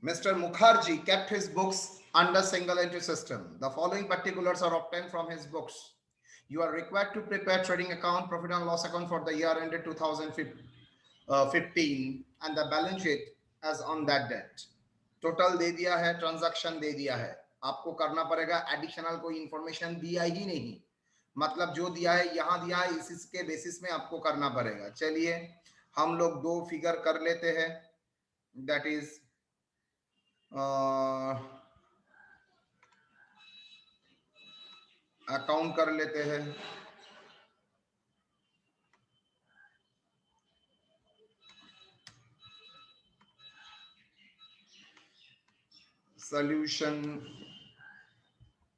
Mr. Mukherjee kept his books under single entry system. The following particulars are obtained from his books. You are required to prepare trading account, profit and loss account for the year ended 2015 and the balance sheet as on that date. Total दे दिया है, transaction दे दिया है, आपको करना पड़ेगा additional कोई information दिया ही नहीं, मतलब जो दिया है यहां दिया है इसके बेसिस में आपको करना पड़ेगा। चलिए हम लोग दो फिगर कर लेते हैं, दैट इज अकाउंट कर लेते हैं। सॉल्यूशन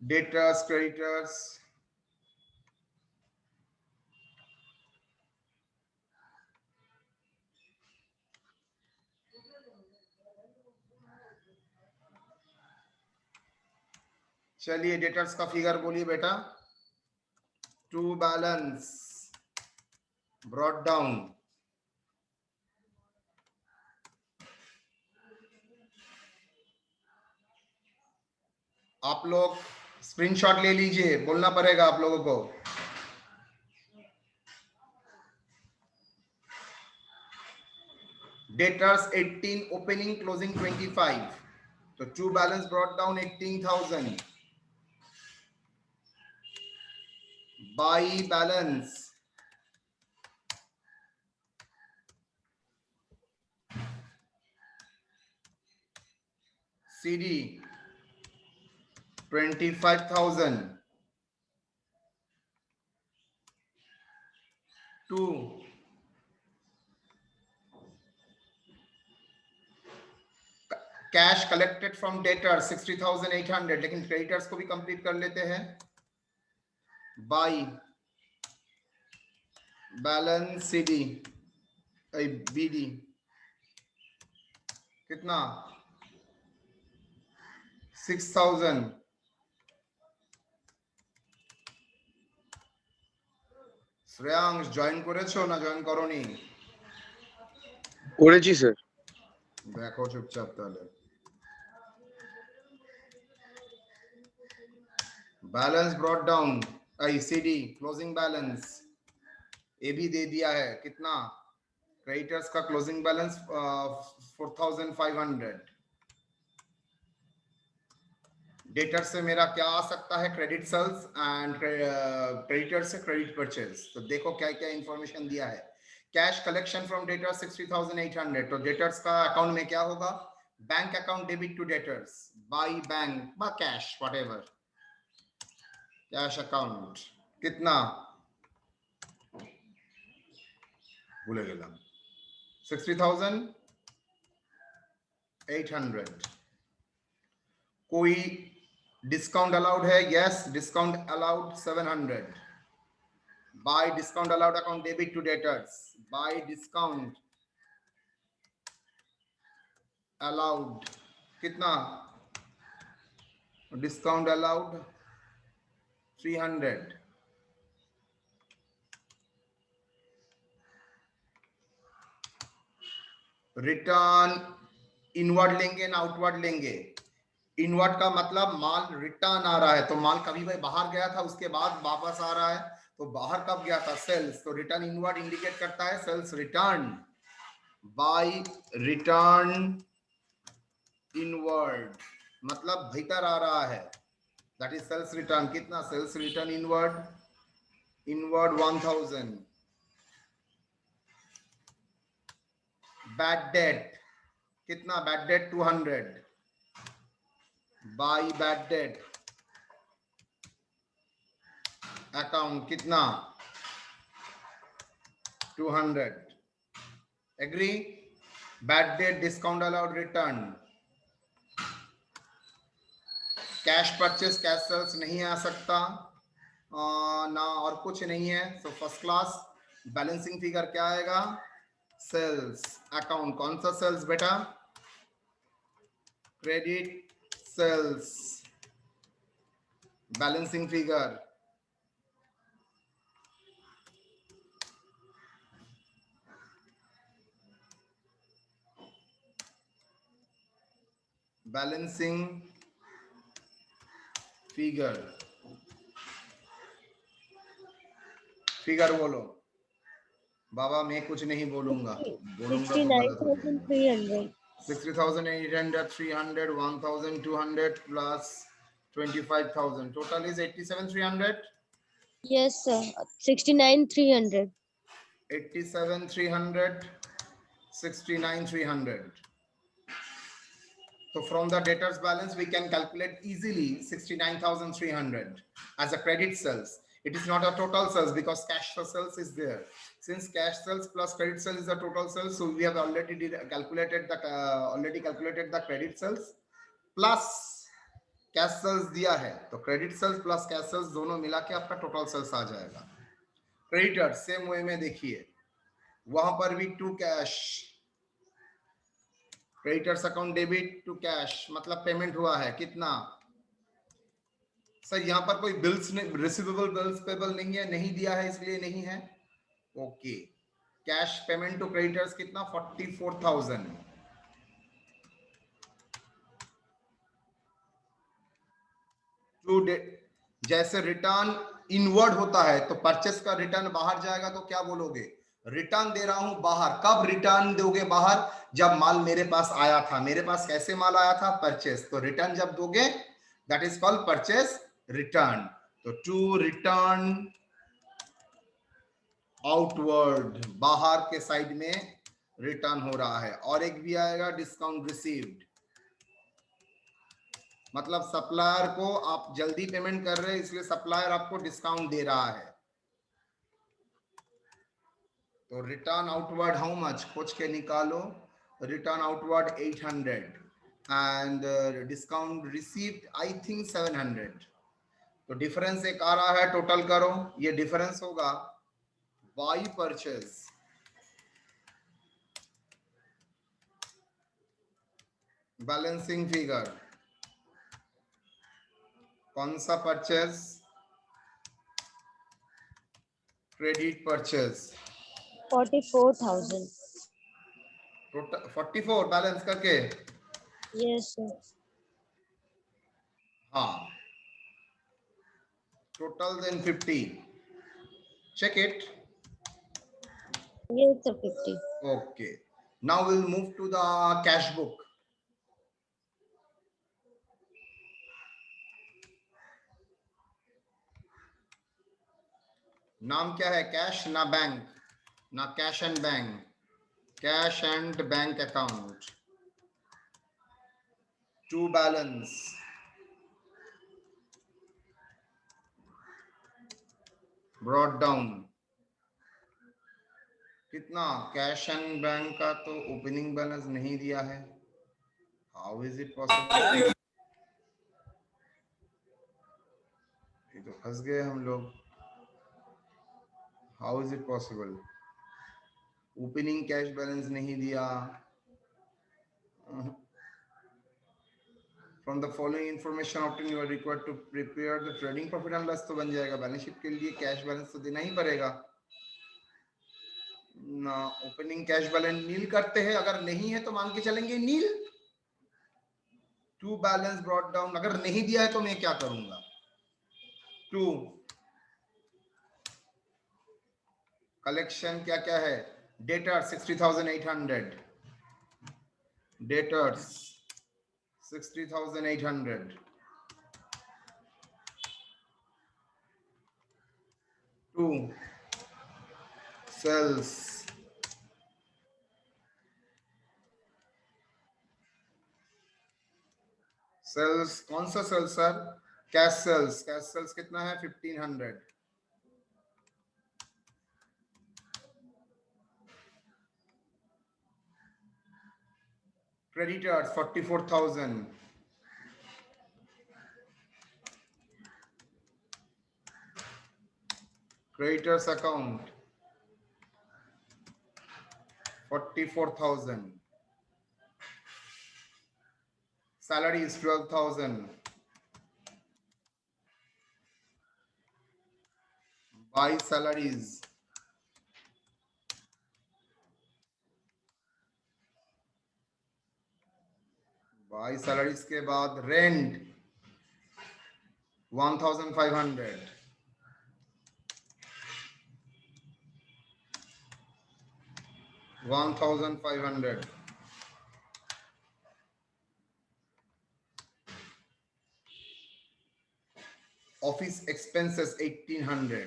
डेटर्स क्रेडिटर्स, चलिए डेटर्स का फिगर बोलिए बेटा। टू बैलेंस ब्रॉट डाउन, आप लोग स्क्रीनशॉट ले लीजिए, बोलना पड़ेगा आप लोगों को। डेटर्स 18, ओपनिंग क्लोजिंग 25, तो to balance brought down 18,000, by balance CD 25,000 to cash collected from debtors 60,800, लेकिन क्रेडिटर्स को भी कंप्लीट कर लेते हैं। बाई बैलेंस CD BD कितना 6,000, শ্রেয়াংশ জয়েন করেছো না জয়েন করোনি? করেছি স্যার। দেখো চুপচাপ তাহলে। Balance brought down CD closing balance ये भी दे दिया है, कितना क्रेडिटर्स का क्लोजिंग बैलेंस 4,500। डेटर से मेरा क्या आ सकता है, क्रेडिट सेल्स एंड क्रेडिटर से क्रेडिट परचेज। तो देखो क्या क्या इंफॉर्मेशन दिया है। कैश कलेक्शन फ्रॉम डेटर्स 60,800, तो डेटर्स का अकाउंट में क्या होगा, bank account debit to debtors by bank बा कैश व्हाटएवर, कैश अकाउंट कितना भूले गेलाम 60,800। कोई डिस्काउंट अलाउड है? Yes, discount allowed 700। By discount allowed account debit to debtors, by discount allowed कितना, डिस्काउंट अलाउड 300। रिटर्न इनवर्ड लेंगे ना आउटवर्ड लेंगे? इनवर्ड का मतलब माल रिटर्न आ रहा है, तो माल कभी भाई बाहर गया था उसके बाद वापस आ रहा है, तो बाहर कब गया था, सेल्स, तो रिटर्न इनवर्ड इंडिकेट करता है sales return. By return inward मतलब भीतर आ रहा है, दैट इज सेल्स रिटर्न। कितना sales return inward, inward 1000। Bad debt कितना, bad debt 200। By bad debt account कितना 200। Agree? Bad debt discount allowed return, cash purchase cash sales नहीं आ सकता ना, और कुछ नहीं है। So first class balancing figure क्या आएगा, सेल्स अकाउंट। कौन सा सेल्स बेटा, credit sales, balancing figure balancing figure बोलो बाबा, मैं कुछ नहीं बोलूंगा, बोलूंगा तो गलत हो जाएगा। 60,800, 300, 1,200 plus 25,000. Total is 87,300. Yes, sir. 69,300. 87,300, 69,300. So from the debtors balance, we can calculate easily 69,300 as a credit sales. It is not a total sales because cash sales is there. Since cash sales plus credit sales is the total sales, so we have already calculated the credit sales plus cash sales दिया है, तो credit sales plus cash sales दोनों मिला के आपका total sales आ जाएगा। Creditor same way में देखिए, वहां पर भी to cash, creditors account debit to cash, मतलब पेमेंट हुआ है कितना। सर यहाँ पर कोई बिल्स नहीं, रिसीवेबल बिल्स पेबल नहीं है, नहीं दिया है इसलिए नहीं है। Okay, cash payment to creditors कितना 44,000। टू जैसे रिटर्न इनवर्ड होता है तो परचेस का रिटर्न बाहर जाएगा तो क्या बोलोगे, रिटर्न दे रहा हूं बाहर। कब रिटर्न दोगे बाहर, जब माल मेरे पास आया था। मेरे पास कैसे माल आया था, परचेस, तो रिटर्न जब दोगे that is called purchase return. तो टू रिटर्न आउटवर्ड, बाहर के साइड में रिटर्न हो रहा है। और एक भी आएगा डिस्काउंट रिसीव्ड, मतलब सप्लायर को आप जल्दी पेमेंट कर रहे हैं इसलिए सप्लायर आपको डिस्काउंट दे रहा है। तो रिटर्न आउटवर्ड हाउ मच, खोज के निकालो। Return outward 800 and discount received I think 700। तो डिफरेंस एक आ रहा है, टोटल करो, ये डिफरेंस होगा वाई परचेज बैलेंसिंग फिगर। कौन सा purchase, credit purchase 44,000. Total 44 balance करके। Yes, sir. हाँ, total then 50. Check it. Yes, sir. 50. Okay. Now we'll move to the cash book. नाम क्या है, कैश ना बैंक, ना cash and bank, cash and bank account. To balance, brought down कितना, cash and bank का तो opening balance नहीं दिया है। हाउ इज इट पॉसिबल, ये तो फंस गए हम लोग। How is it possible, opening cash balance नहीं दिया। From the following information obtained you are required to prepare the trading profit and loss, तो बन जाएगा। बैलेंस शीट के लिए कैश बैलेंस तो देना ही पड़ेगा ना। ओपनिंग कैश बैलेंस नील करते हैं, अगर नहीं है तो मान के चलेंगे नील। टू बैलेंस ब्रॉट डाउन, अगर नहीं दिया है तो मैं क्या करूंगा। टू कलेक्शन क्या क्या है, debtors 60,800, debtors 60,800, to sales sales, कौन सा sales sir, cash sales, cash sales कितना है 1,500, creditors 44,000, creditors account 44,000, salary is 12,000, buy salaries by salaries के बाद rent 1500, $1,500. Office expenses 1800.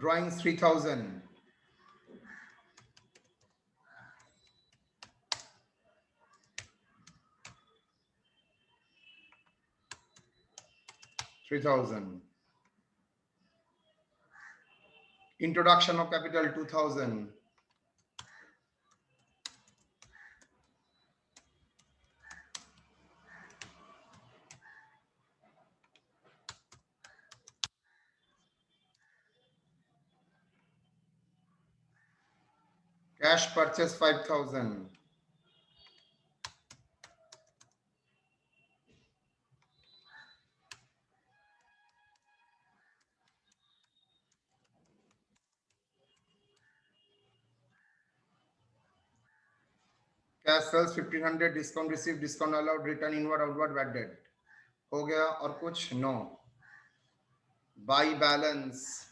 Drawings 3000. Introduction of capital 2000. Cash purchase 5000. Cash sales 1500. Discount received, discount allowed, return inward, outward, bad debt. हो गया और कुछ? No. Buy balance.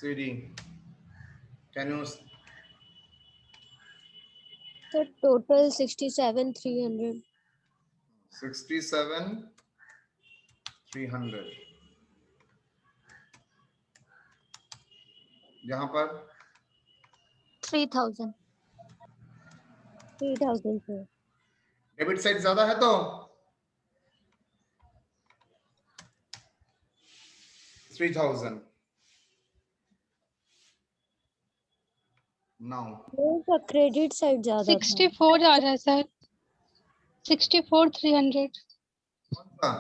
CD. Can you? The total 67,300. 67,300. यहाँ पर 3,000. 3,000 sir. Debit side ज्यादा है तो 3000. Now नहीं का क्रेडिट साइड ज्यादा था. 64 आ रहा है सर, 64,300 कौन सा?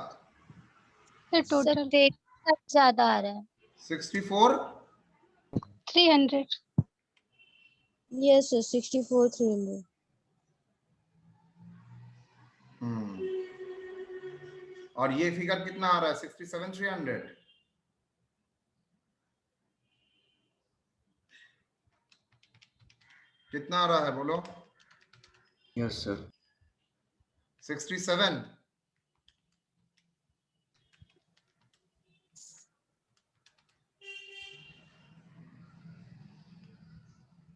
सर टोटल क्रेडिट साइड ज्यादा आ रहा है. 64. 300 Yes sir, 64,300. और ये फिगर कितना आ रहा है? 67,300. कितना आ रहा है बोलो? Yes sir. 67.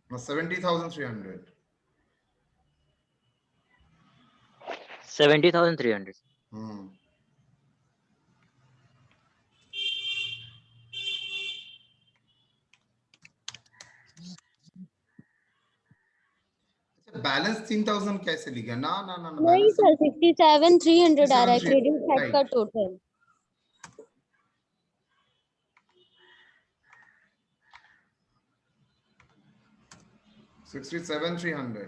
No, 70,300. 70,300. बैलेंस 3000 कैसे लिखा? ना ना ना नहीं बैलेंस सर, 67,300 आ रहा है 67,300 क्रेडिट साइड का right. Total. 67,300.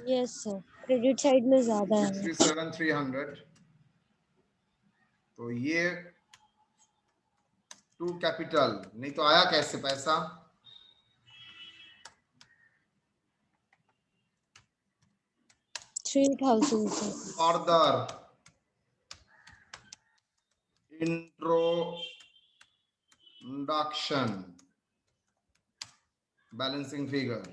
Yes sir, credit side में ज्यादा है. 67,300. तो ये टू कैपिटल नहीं तो आया कैसे पैसा? $3,000 sir. Further introduction balancing figure.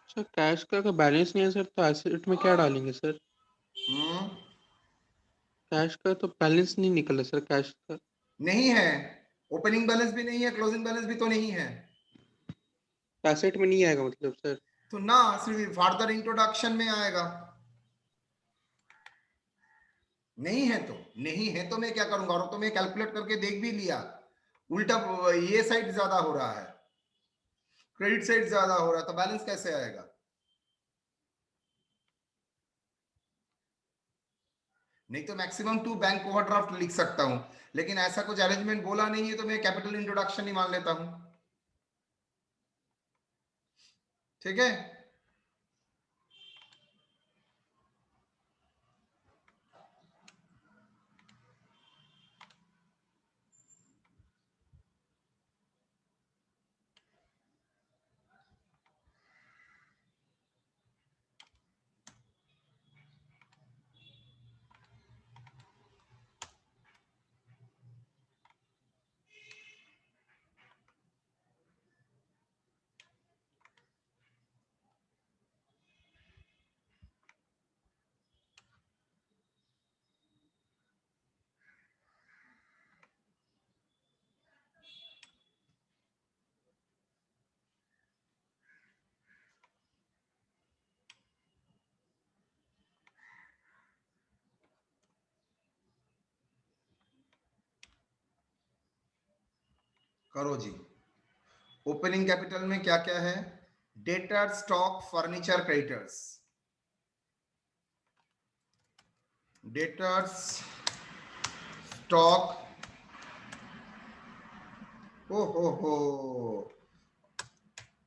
Sir cash का अगर बैलेंस नहीं है सर तो एसेट में क्या डालेंगे सर? कैश का तो बैलेंस नहीं निकला सर. कैश का नहीं है, ओपनिंग बैलेंस भी नहीं है, क्लोजिंग बैलेंस भी तो नहीं है. एसेट में नहीं आएगा मतलब सर? तो ना सिर्फ फर्दर इंट्रोडक्शन में आएगा. नहीं है तो मैं क्या करूंगा? और तो मैं कैलकुलेट करके देख भी लिया, उल्टा ये साइड ज्यादा हो रहा है, क्रेडिट साइड ज्यादा हो रहा है, तो बैलेंस कैसे आएगा? नहीं तो मैक्सिमम 2 बैंक ओवरड्राफ्ट लिख सकता हूं, लेकिन ऐसा कुछ अरेंजमेंट बोला नहीं है तो मैं कैपिटल इंट्रोडक्शन ही मान लेता हूं. ठीक है, करो जी। ओपनिंग कैपिटल में क्या क्या है? Debtor, stock, furniture, creditors. Debtors, stock, हो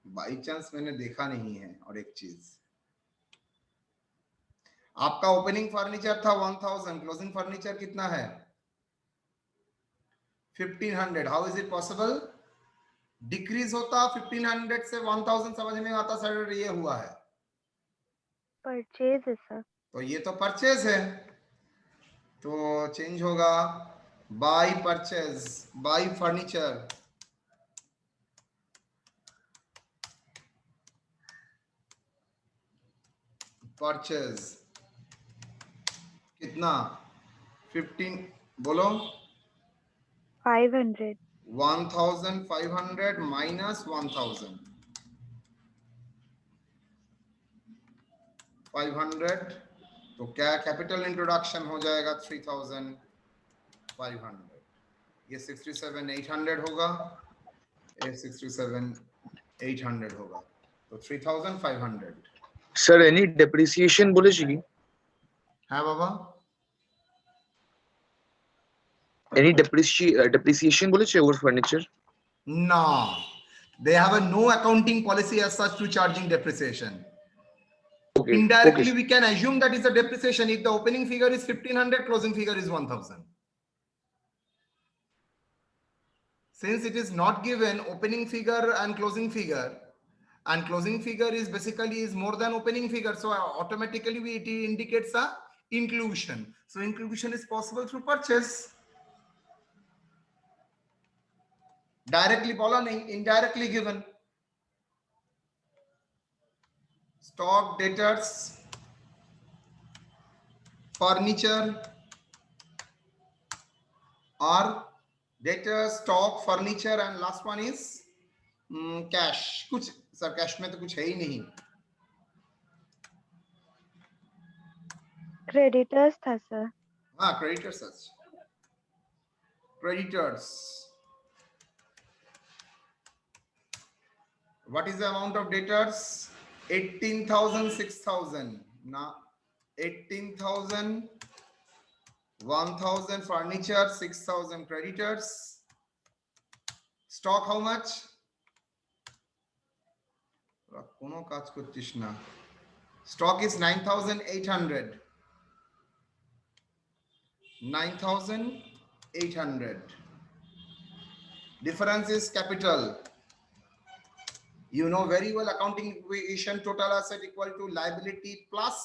बाई चांस मैंने देखा नहीं है। और एक चीज, आपका ओपनिंग फर्नीचर था 1000, क्लोजिंग फर्नीचर कितना है? 1500। How is it possible? Decrease होता 1500 से 1000, समझ में आता सर, ये हुआ है। परचेज है सर। तो ये तो परचेज है, तो चेंज होगा by purchase, bye furniture. Purchase कितना? 15, बोलो। 500। 1500 माइनस 1000, 500, तो क्या कैपिटल इंट्रोडक्शन हो जाएगा 3500। ये 67800 होगा, ये 67800 होगा, तो 3500 স্যার এনি ডেপ্রিসিয়েশন বলেছি কি? है बाबा। এনি ডেপ্রিসিয়েশন বলেছে over furniture? No, they have a no accounting policy as such to charging depreciation. Okay Indirectly, okay we can assume that is a depreciation if the opening figure is 1500, closing figure is 1000. Since it is not given opening figure and closing figure, and closing figure is basically is more than opening figure, so automatically it indicates a inclusion. So inclusion is possible through purchase. Directly bola nahi, indirectly given. Stock, debtors, furniture, or debtors, stock, furniture, and last one is cash. कुछ sir cash में तो कुछ है ही नहीं। Creditors था sir. हाँ, creditors such. Creditors, what is the amount of debtors? 18,000, 6,000. Now 18,000, 1,000 furniture, 6,000 creditors. Stock how much? কোনো কাজ করছিস না। Stock is 9,800. 9,800. Difference is capital. You know very well accounting equation, total asset equal to liability plus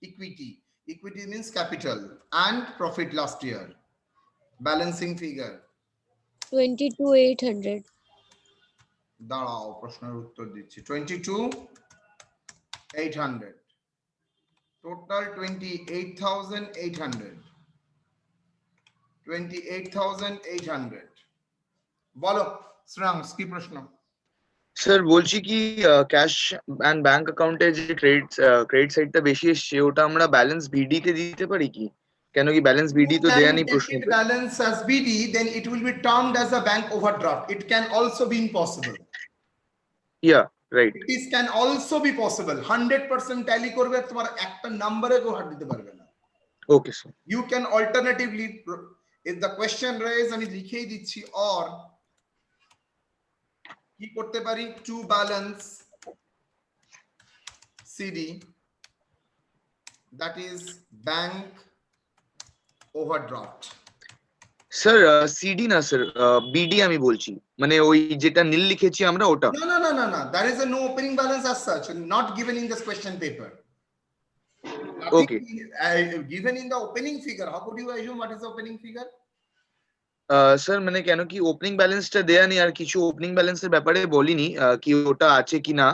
equity. Equity means capital and profit last year. Balancing figure. 22,800. দাঁড়াও প্রশ্নের উত্তর দিচ্ছি। 22,800, total 28,800, 28,800। বলো শ্রেয়াংশ কি প্রশ্ন? স্যার বলছি কি ক্যাশ এন্ড ব্যাংক অ্যাকাউন্টে যে ক্রেডিট সাইডটা বেশি এসছে ওটা আমরা ব্যালেন্স বিডি তে দিতে পারি কি? কেন কি ব্যালেন্স বিডি তো দেয়া নেই প্রশ্ন। Balance as BD, then it will be termed as a bank overdraft. It can also be impossible. Yeah right. It can also be possible. 100% tally করবে, তোমার একটা নম্বরে কেউ হাত দিতে পারবে না। Okay sir. You can alternatively, if the question raised, আমি লিখেই দিচ্ছি, or কি করতে পারি, to balance CD, that is bank overdraft. Sir CD না স্যার, বিডি আমি বলছি, মানে ওই যেটা নীল লিখেছি আমরা ওটা। No. There is a no opening balance as such, not given in this question paper. Okay. Nothing given in the opening figure. How could you assume what is the opening figure? Sir মানে কেন কি opening ব্যালেন্সটা দেয়া নেই, আর কিছু opening ব্যালেন্সের ব্যাপারে বলিনি কি ওটা আছে কি না,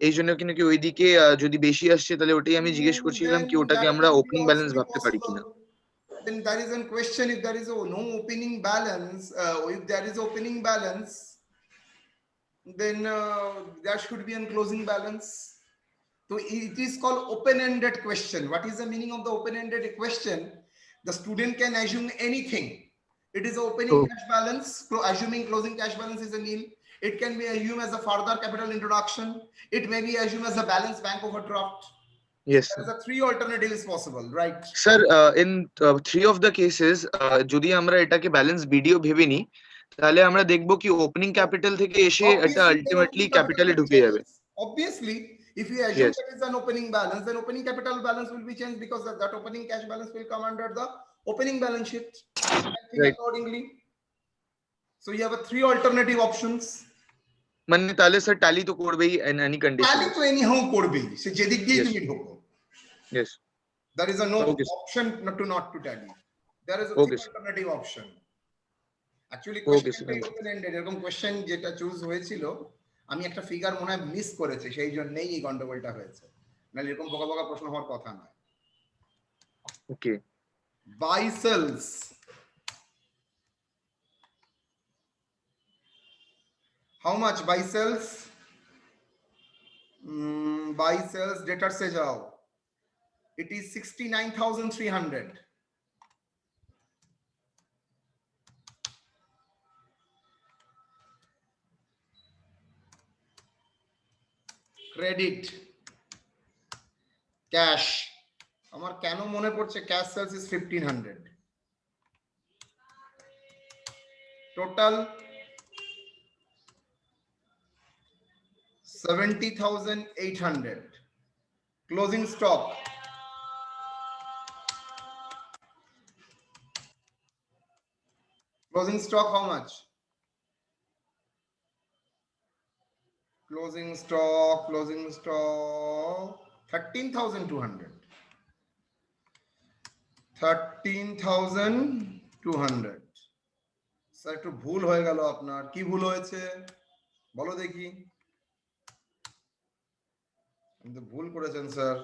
এই জন্য কিন্তু কি ওইদিকে যদি বেশি আসছে তাহলে ওটাই আমি জিজ্ঞেস করছিলাম কি Then ওটাকে that আমরা could be opening also balance be ভাবতে পারি কিনা। possible. Then there is a question, if there is no opening balance, if there is opening balance, then there should be a closing balance. So it is called open-ended question. What is the meaning of the open-ended question? The student can assume anything. It is opening Oh. cash balance, assuming closing cash balance is a nil. It can be assumed as a further capital introduction. It may be assumed as a balance bank overdraft. Yes. There is a three alternatives possible, right? Sir in 3 of the cases যদি আমরা এটাকে balance BDO ভেবে নিই তাহলে আমরা দেখব কি opening capital থেকে এসে এটা Obviously, then ultimately opening capital ক্যাপিটালে will ঢুকে যাবে। change. Obviously, if you assume Yes. that is an opening balance, then opening capital balance will be changed because that opening cash balance will come under the opening balance sheet. Think Right. accordingly. So you have a three alternative options. মানে তাহলে sir tally তো করবেই in any condition. Tally to anyhow করবেই সে যেদিক দিয়ে Yes. তুমি ঢোকো। Yes. There is a no Okay, sir. option not to tally. There is a Okay, three sir. alternative option. Actually Okay, question sir. open ended, এরকম question যেটা choose হয়েছিল আমি একটা figure মনে হয় মিস করেছি, সেই জন্যই এই গন্ডগোলটা হয়েছে, নাহলে এরকম বকা বকা প্রশ্ন হওয়ার কথা নয়। Okay. Buy sells, how much buy sells? Buy sells debtor से जाओ, it is 69,300. Credit cash, আমার কেন মনে পড়ছে cash sales is 1500, total 70,800, closing stock how much? Closing stock 13,200, 13,200। Sir একটু ভুল হয়ে গেল আপনার, কি ভুল হয়েছে বলো দেখি। কিন্তু ভুল করেছেন sir,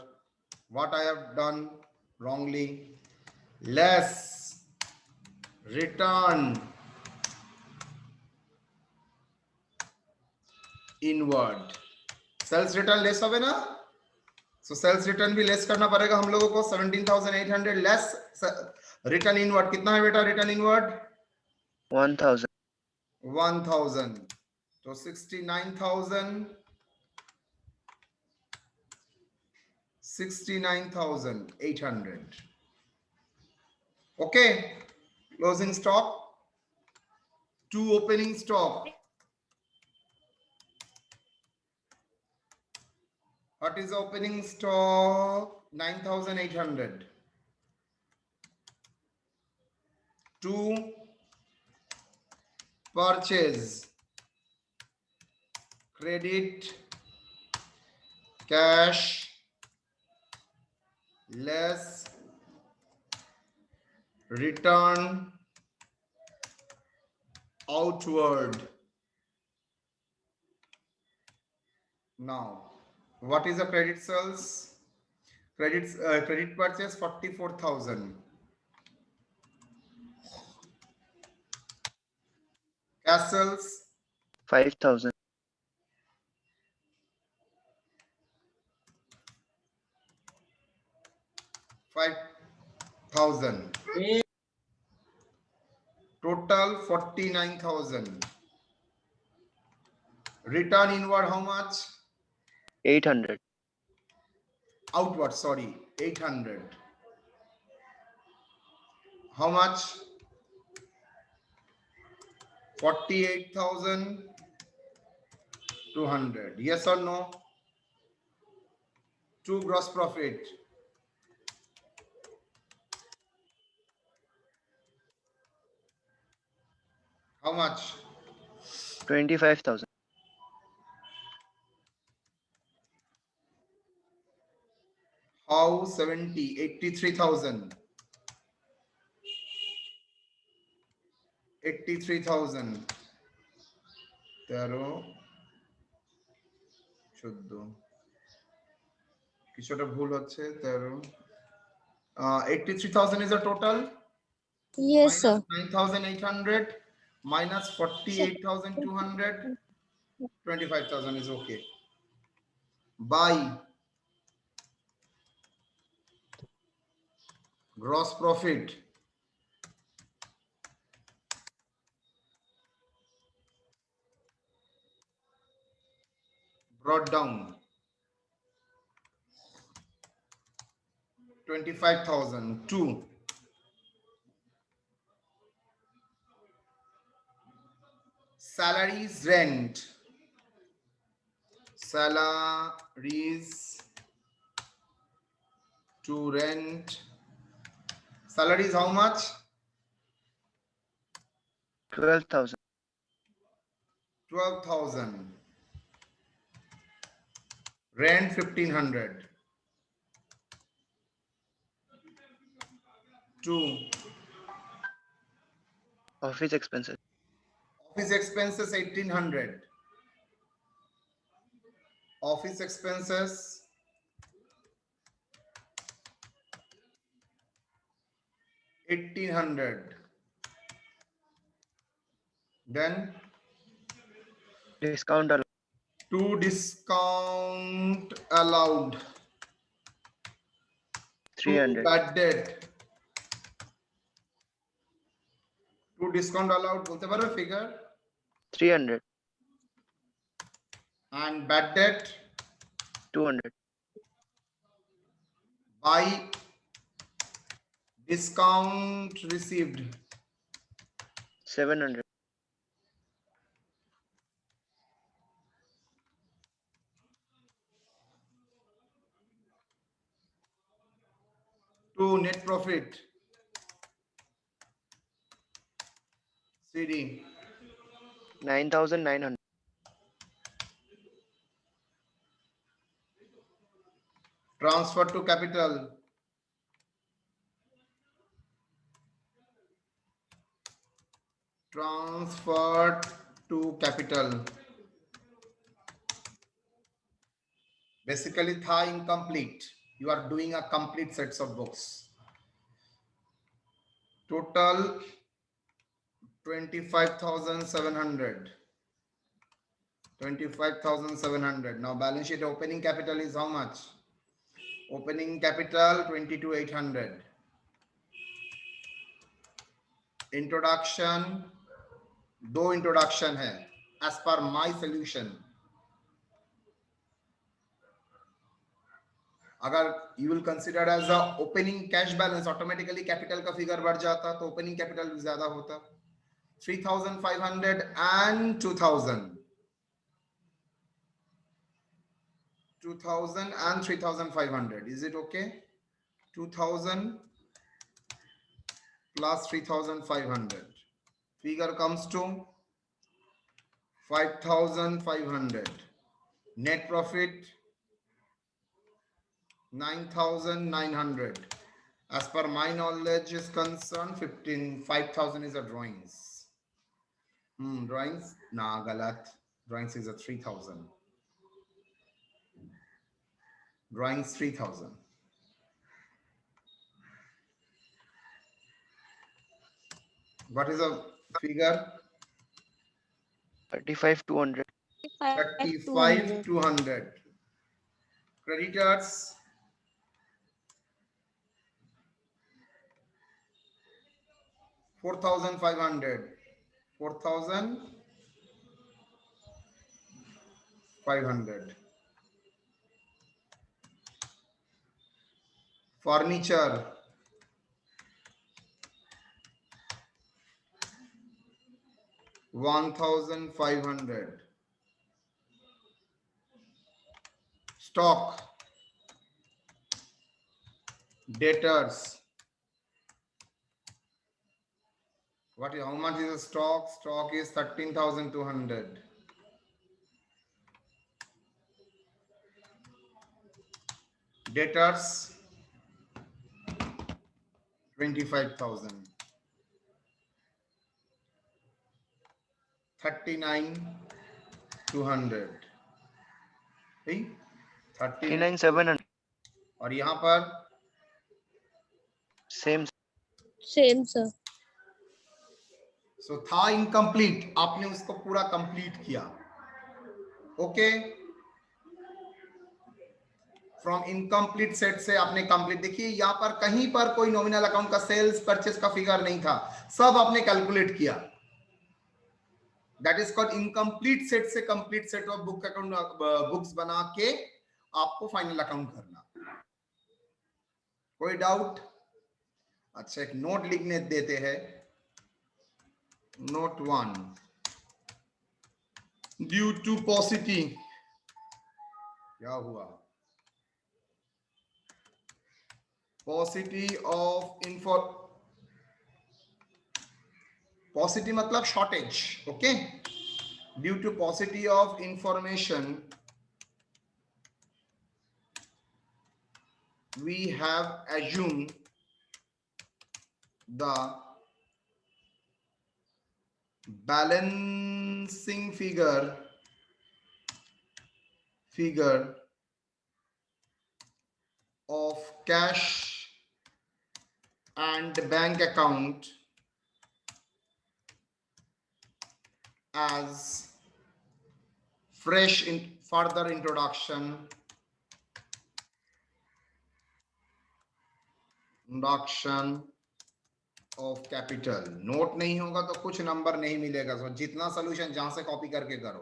what I have done wrongly, less return inward, sales return less होगा ना, सो सेल्स रिटर्न भी लेस करना पड़ेगा हम लोगों को। 17,800 लेस रिटर्न इनवर्ड, कितना है बेटा रिटर्न इनवर्ड? 1000। 1000, तो 69,800। Okay, closing stock, to opening stock. What is opening stock? 9,800. To purchase credit cash less return outward. Now, what is the credit sales? Credit purchase 44,000. Cash sales 5000। 5,000. Total 49,000. Return inward how much? 800। Outward, sorry, 800. How much? 48,200. Yes or no? 2 gross profit. How much? 25,000. How 70? 83,000. 83,000. 13 14 কিছুটা ভুল হচ্ছে 13 83,000 is a total. Yes, sir. Minus 9,800 minus 48,200. 25,000 is okay. By gross profit. Brought down 25,000 to salaries rent. Salaries to rent. Salaries how much? 12,000. 12,000. Rent 1,500. To Office expenses. office expenses 1,800. Office expenses 1,800. Then Discount allowed. to discount allowed. To 300. bad debt. To discount allowed বলতে পারো figure? 300. And bad debt 200. by discount received 700. to net profit. CD 9,900. transfer to capital. Transferred to capital. Basically, tha incomplete. You are doing a complete sets of books. Total 25,700. 25,700. Now balance sheet opening capital is how much? Opening capital 22,800. Introduction, दो introduction है as per my solution. अगर you will consider as a opening cash balance, automatically capital का figure बढ़ जाता तो opening capital भी ज्यादा होता. 3,500 and 2,000. 2,000 and 3,500. Is it okay? 2,000 plus 3,500. Figure comes to 5,500. Net profit 9,900. As per my knowledge is concerned, 5,000 is a drawings. Drawings? Nah, galat. Drawings is a 3,000. Drawings 3,000. What is the figure? 35,200. 35,200. Creditors 4,500. 4,500. Furniture 1,500. Stock Debtors. What is, how much is the stock? Stock is 13,200. Debtors 25,000. 39,200. ठीक, 39 39,700. और यहाँ पर Same. Same, sir. सो था incomplete, आपने उसको पूरा complete किया. Okay, from incomplete set से आपने कंप्लीट. देखिए यहाँ पर कहीं पर कोई नॉमिनल अकाउंट का सेल्स परचेस का फिगर नहीं था, सब आपने कैलकुलेट किया. That is called incomplete set से complete set of book account books बना के आपको फाइनल अकाउंट करना. कोई डाउट? अच्छा, एक नोट लिखने देते हैं. Note 1, due to paucity. क्या हुआ? पॉसिटी ऑफ इन्फो, पॉसिटी मतलब shortage. Okay, due to paucity of information we have assumed the balancing figure of cash and bank account as fresh in further introduction of capital. Note नहीं होगा तो कुछ number नहीं मिलेगा. सो जितना solution जहां से कॉपी करके करो.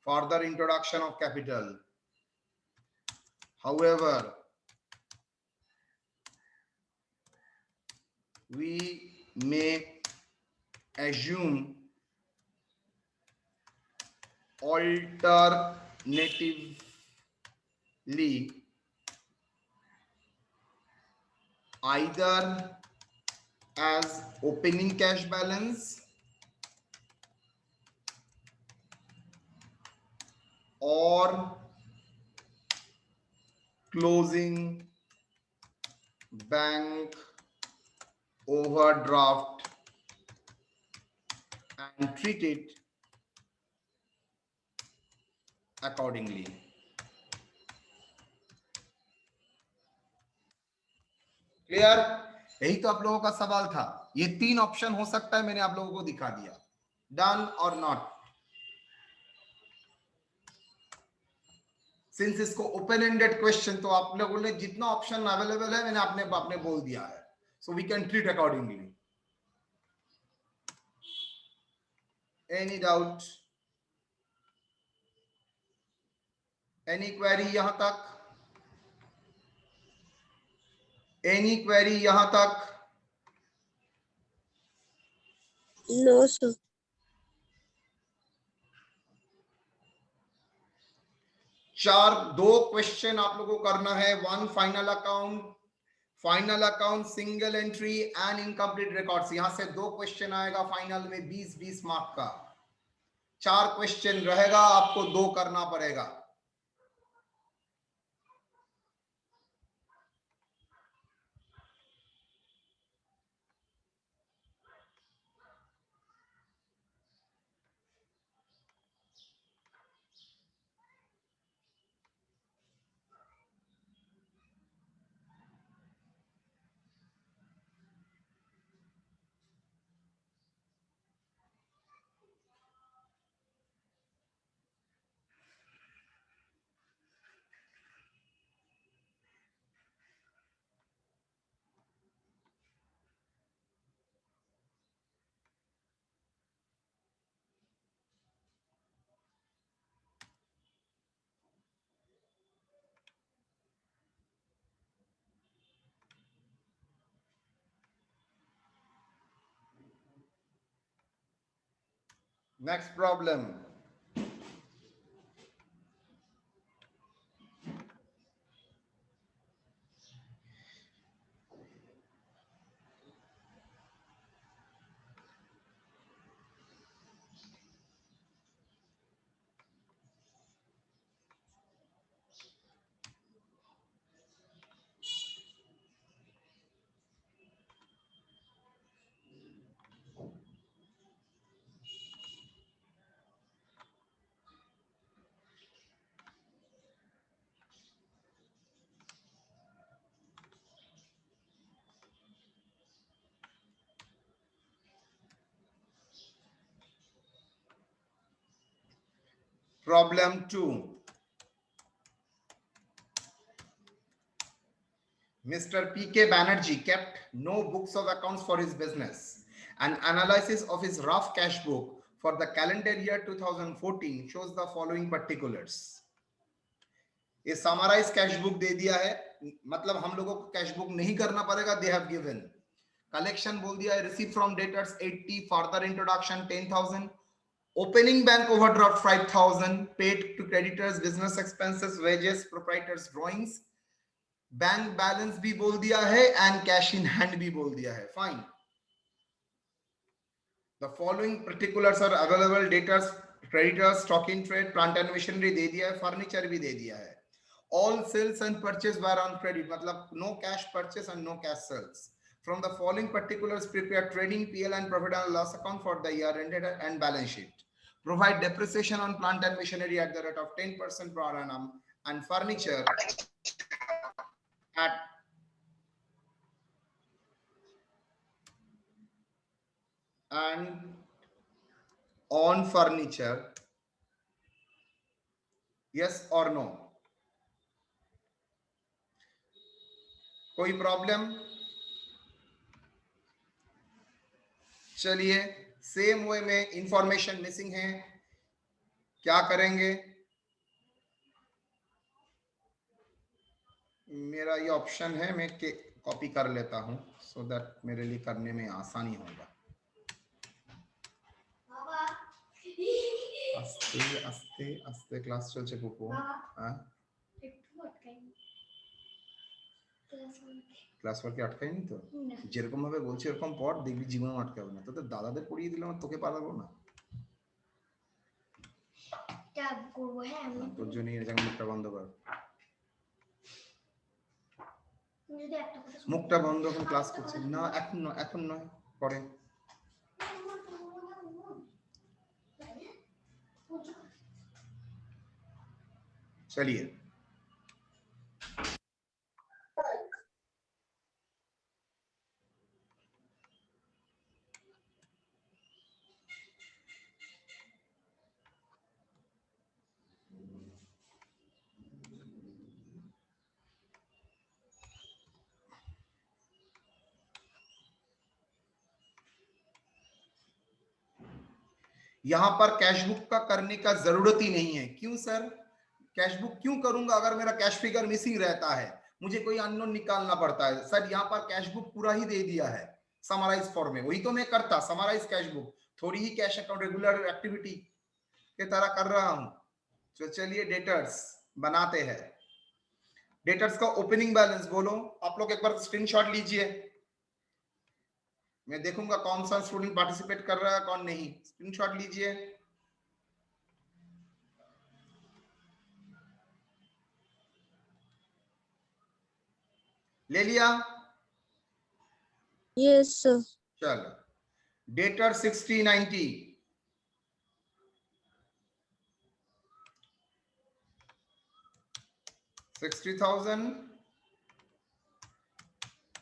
Further introduction of capital. However we may assume alternatively either as opening cash balance or closing bank overdraft and treat it accordingly. Clear? यही तो आप लोगों का सवाल था. ये 3 ऑप्शन हो सकता है, मैंने आप लोगों को दिखा दिया. डन और नॉट. सिंस इसको ओपन एंडेड क्वेश्चन, तो आप लोगों ने जितना ऑप्शन अवेलेबल है मैंने आपने बोल दिया है. So we can treat accordingly. Any doubt? Any query यहां तक? एनी क्वेरी यहां तक? No, sir. दो क्वेश्चन आप लोगों को करना है. One final account single entry and incomplete records. यहां से 2 क्वेश्चन आएगा फाइनल में 20-20 मार्क का. 4 क्वेश्चन रहेगा, आपको 2 करना पड़ेगा. Next problem. Problem 2. Mr. P.K. Banerjee kept no books of accounts for his business. An analysis of his rough cash book for the calendar year 2014 shows the following particulars. ये summarise cash book दे दिया है, मतलब हम लोगों को cash book नहीं करना पड़ेगा. दे हैव गिवन कलेक्शन बोल दिया है, receive from debtors 80, further introduction 10,000, opening bank overdraft 5,000, paid to creditors, business expenses, wages, proprietors drawings, bank balance भी बोल दिया है एंड कैश इन हैंड भी बोल दिया है. Fine. The following particulars are available. Debtors, creditors, stock in trade, plant and machinery दे दिया है, फर्नीचर भी दे दिया है. All sales and purchase were on credit, मतलब no cash purchase and no cash sales. From the following particulars, prepare trading PL and profit and loss account for the year ended and balance sheet. Provide depreciation on plant and machinery at the rate of 10% per annum and furniture at and on furniture. Yes or no? कोई problem? चलिए, same way में information missing है, क्या करेंगे? मेरा ये option है, मैं कॉपी कर लेता हूं सो दैट मेरे लिए करने में आसानी होगा. আস্তে আস্তে আস্তে ক্লাস চলছে পুপু. হ্যাঁ, ক্লাস ওয়ার্কে আটকায়নি তো? যেরকম ভাবে বলছি এরকম পড়, দেখবি জীবনে আটকাবে না. তোদের দাদাদের পড়িয়ে দিলাম আর তোকে পারবো না. তোর জন্য মুখটা বন্ধ কর, মুখটা বন্ধ. এখন ক্লাস করছি না, এখন নয়, পরে. चलिए, यहां पर कैश बुक का करने का जरूरत ही नहीं है. क्यों सर? कैश बुक क्यों करूंगा अगर मेरा कैश फिगर मिसिंग रहता है, मुझे कोई अननोन निकालना पड़ता है. सर यहाँ पर कैश बुक पूरा ही दे दिया है समराइज फॉर्म में, वही तो मैं करता. समराइज कैश बुक, थोड़ी ही कैश अकाउंट रेगुलर एक्टिविटी के तरह कर रहा हूं. तो चलिए डेटर्स बनाते हैं. डेटर्स का ओपनिंग बैलेंस बोलो. आप लोग एक बार स्क्रीनशॉट लीजिए, मैं देखूंगा कौन सा स्टूडेंट पार्टिसिपेट कर रहा है कौन नहीं. स्क्रीनशॉट लीजिए. ले लिया? Yes, sir. चलो, डेटर 60-90, 60,000,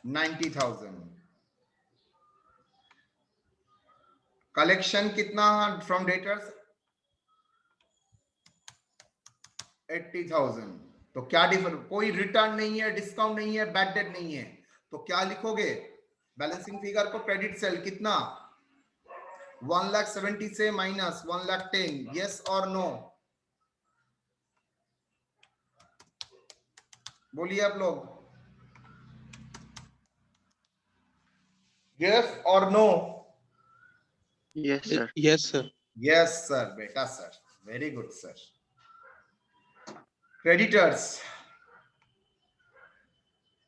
90,000. कलेक्शन कितना फ्रॉम डेटर्स? 80,000. तो क्या डिफर, कोई रिटर्न नहीं है, डिस्काउंट नहीं है, बैड डेट नहीं है, तो क्या लिखोगे? बैलेंसिंग फिगर को क्रेडिट सेल कितना? 1,70,000 से माइनस 1,10,000. यस और नो? बोलिए आप लोग, यस और no? Yes, sir. Yes, sir. Yes sir, बेटा sir, very good sir. Creditors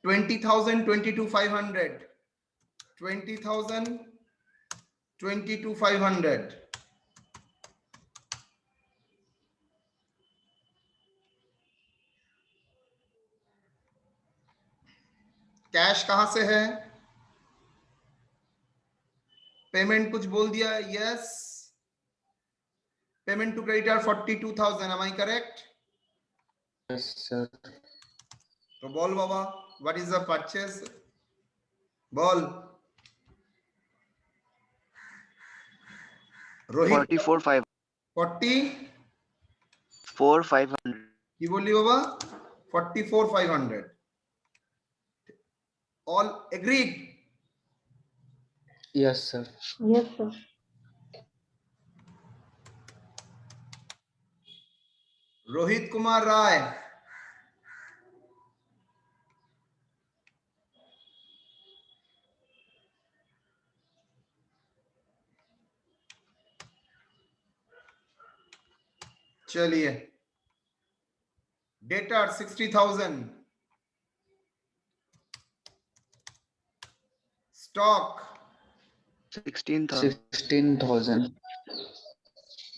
20,000, 22,500, 20,000, 22,500. Cash कहां से है? पेमेंट कुछ बोल दिया है? Yes. Payment to creditor 42,000. Am I correct? Yes, sir. तो बोल बाबा, व्हाट इज द परचेस? बोल रोहित. 44,500. 40, 44,500. কি বললি বাবা? 44,500. All agreed? Yes, sir. Yes, sir. Rohit Kumar Rai, चलिए डेटर 60,000, स्टॉक 16,000. 16,000.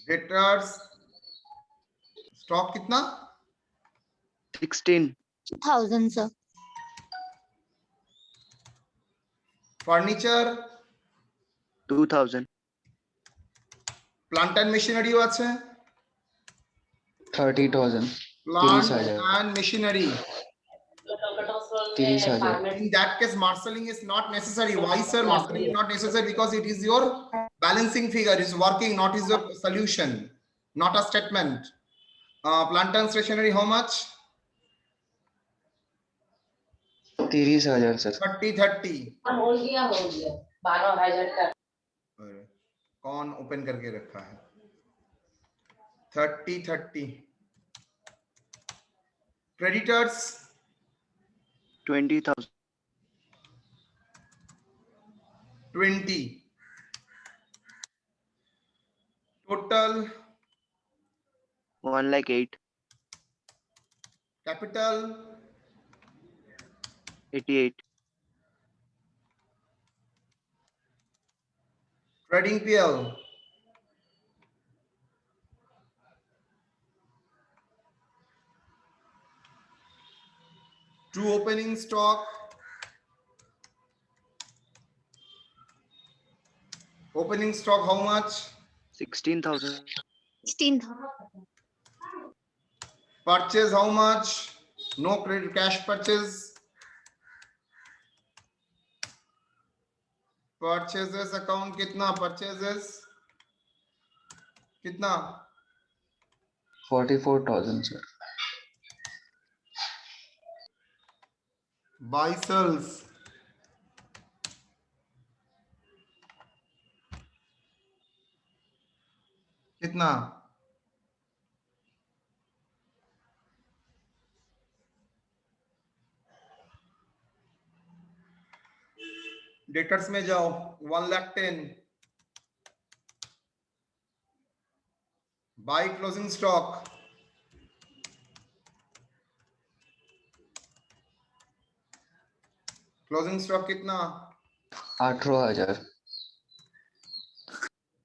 डेटर्स स्टॉक कितना? 16. 1000 sir. ফার্নিচার 2,000. প্লান্ট এন্ড মেশিনারিও আছে? 30,000. Plant 30,000. And machinery, 30,000. in that case marshalling is not necessary. Why sir marshalling is not necessary? Because it is your balancing figure, is working, not is your solution, not a statement. Plant and stationery how much? 30,000, sir. 30-30. हो गया 12,000 का। अरे, कौन open करके रखा है? 30-30. Creditors 20,000. 20. Total 1,08,000. capital 88. trading PL 2 opening stock, opening stock how much? 16,000. 16,000. Purchase how much? No credit, cash purchase. Purchases account कितना? Purchases कितना? 44,000, sir. Buy sells कितना? डेटर्स में जाओ 1,10,000. By closing stock closing stock कितना? 18,000.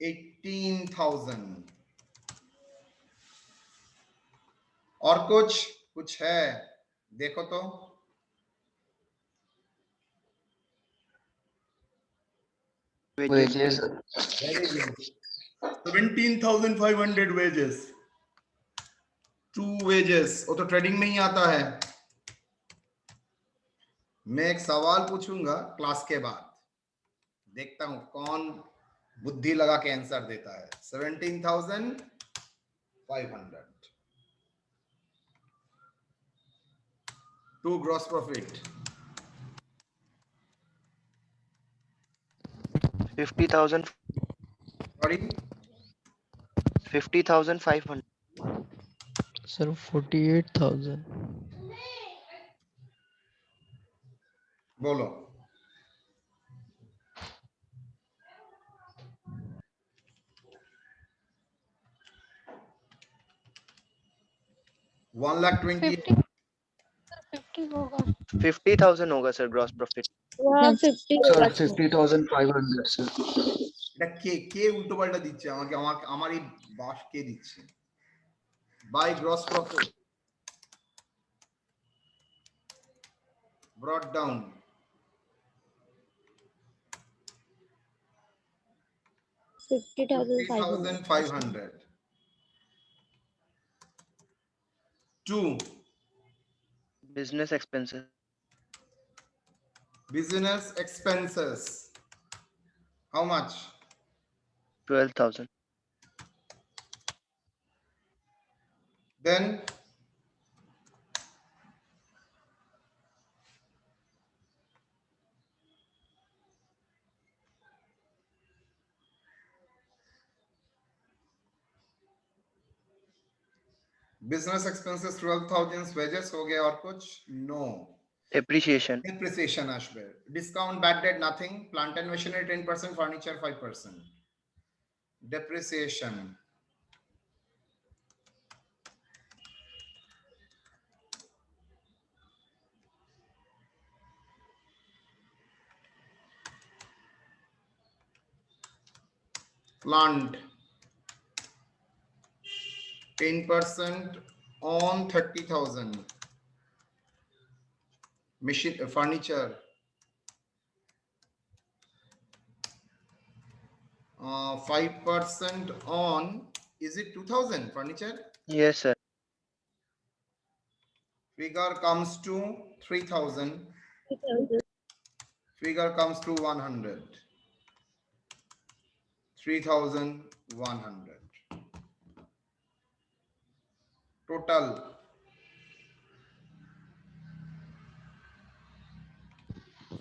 18,000. और कुछ है? देखो तो Wages. Wages. 17,500 wages. 2 wages. वो तो ट्रेडिंग में ही आता है. मैं एक सवाल पूछूंगा क्लास के बाद, देखता हूं कौन बुद्धि लगा के आंसर देता है. 17,500. 2 gross profit. 50,000. Sorry, 50,500. Sir, 48,000. बोलो. वन लाख 20. 50 होगा। 50,000 होगा sir gross profit. Yeah, 50 Sir, होगा sir. 50,500, sir. এটা কে উল্টো পাল্টা দিচ্ছে আমাকে, আমারই বাস কে দিচ্ছে? By gross profit brought down 50,500. 50,500. 2 Business expenses. business expenses how much? 12,000. Then business expenses 12,000, wages हो गया और कुछ? No. Depreciation. Depreciation Ashbear. Discount, bad debt, nothing. Plant and machinery 10%, furniture 5%. Depreciation. Plant 10% on 30,000. Machine furniture 5% on, is it 2,000 furniture? Yes, sir. Figure comes to 3,000. Figure comes to 100. 3,100. Total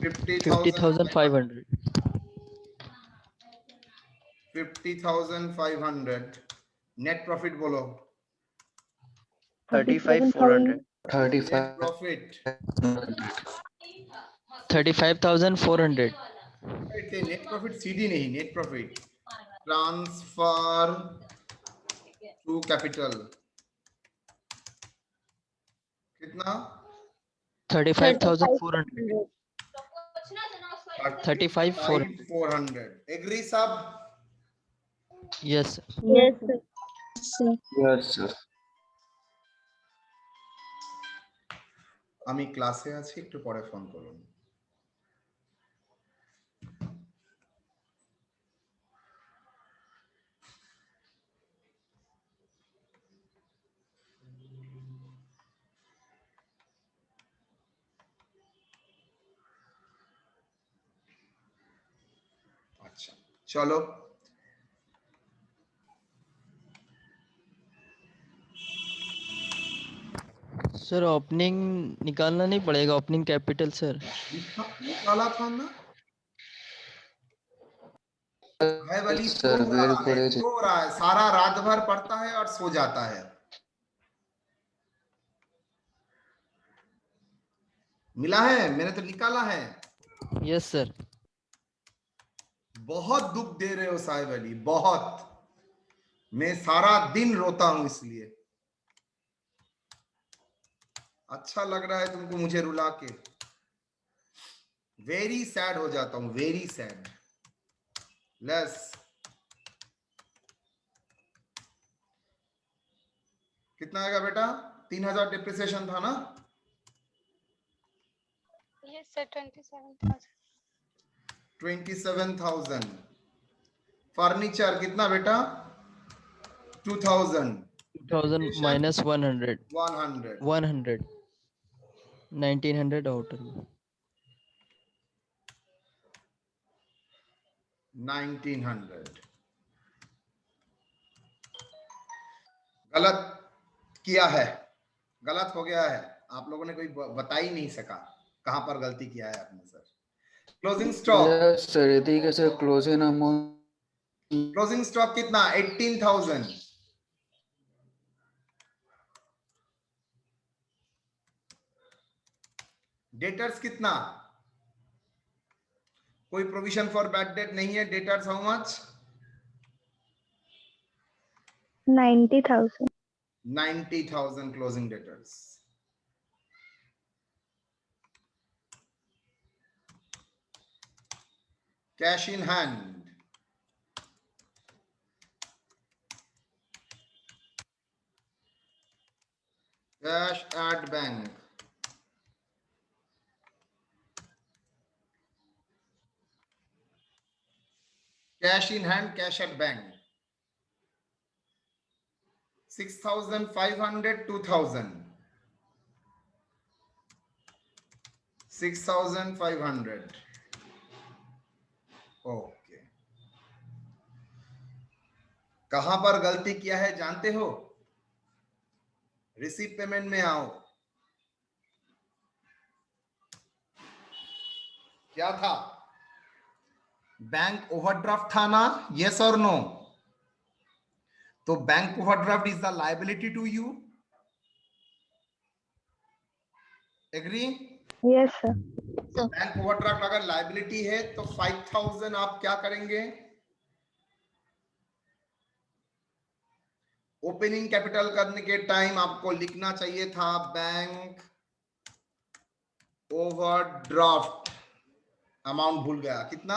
50,500. 50,500. Net profit bolo. 35,400. 35. Net profit. 35,400. Net profit CD नहीं, net profit. Transfer to capital. कितना? 35,400. 35,400. 5,400. Agree sub? Yes, sir. Yes, sir. Yes, sir. আমি ক্লাসে আছি, একটু পরে phone করুন। আচ্ছা চলো सर ओपनिंग निकालना नहीं पड़ेगा, ओपनिंग कैपिटल सर। निकाला था ना है वाली, सर वेर करे सो रहा है, सारा रात भर पढ़ता है और सो जाता है। मिला है, मैंने तो निकाला है। Yes sir. बहुत दुख दे रहे हो साहिब अली, बहुत। मैं सारा दिन रोता हूं इसलिए। अच्छा लग रहा है तुमको मुझे रुला के? वेरी सैड हो जाता हूं, वेरी सैड। लेस कितना आएगा बेटा? 3,000 डिप्रिसिएशन था ना? Yes, sir. 27,000. 27,000। फर्नीचर कितना बेटा? 2,000। 2,000 minus 100. 100। 100. 1,900 outer. 1,900। गलत किया है, गलत हो गया है। आप लोगों ने कोई बता ही नहीं सका कहां पर गलती किया है आपने sir. Closing stock, yes sir, यदि कैसे क्लोजिंग अमाउंट, क्लोजिंग स्टॉक कितना? 18,000। डेटर्स कितना? कोई प्रोविजन फॉर बैड डेट नहीं है। Debtors how much? 90,000. 90,000 closing debtors. Cash in hand, cash at bank, cash in hand, cash at bank. 6,500, 2,000, 6,500। Okay, कहां पर गलती किया है जानते हो? रिसीव पेमेंट में आओ। क्या था? बैंक ओवरड्राफ्ट था ना? यस और नो? तो bank overdraft is the liability to you. Agree? Yes, sir. Bank overdraft अगर लायबिलिटी है तो 5000 आप क्या करेंगे? ओपनिंग कैपिटल करने के टाइम आपको लिखना चाहिए था बैंक ओवरड्राफ्ट। अमाउंट भूल गया, कितना?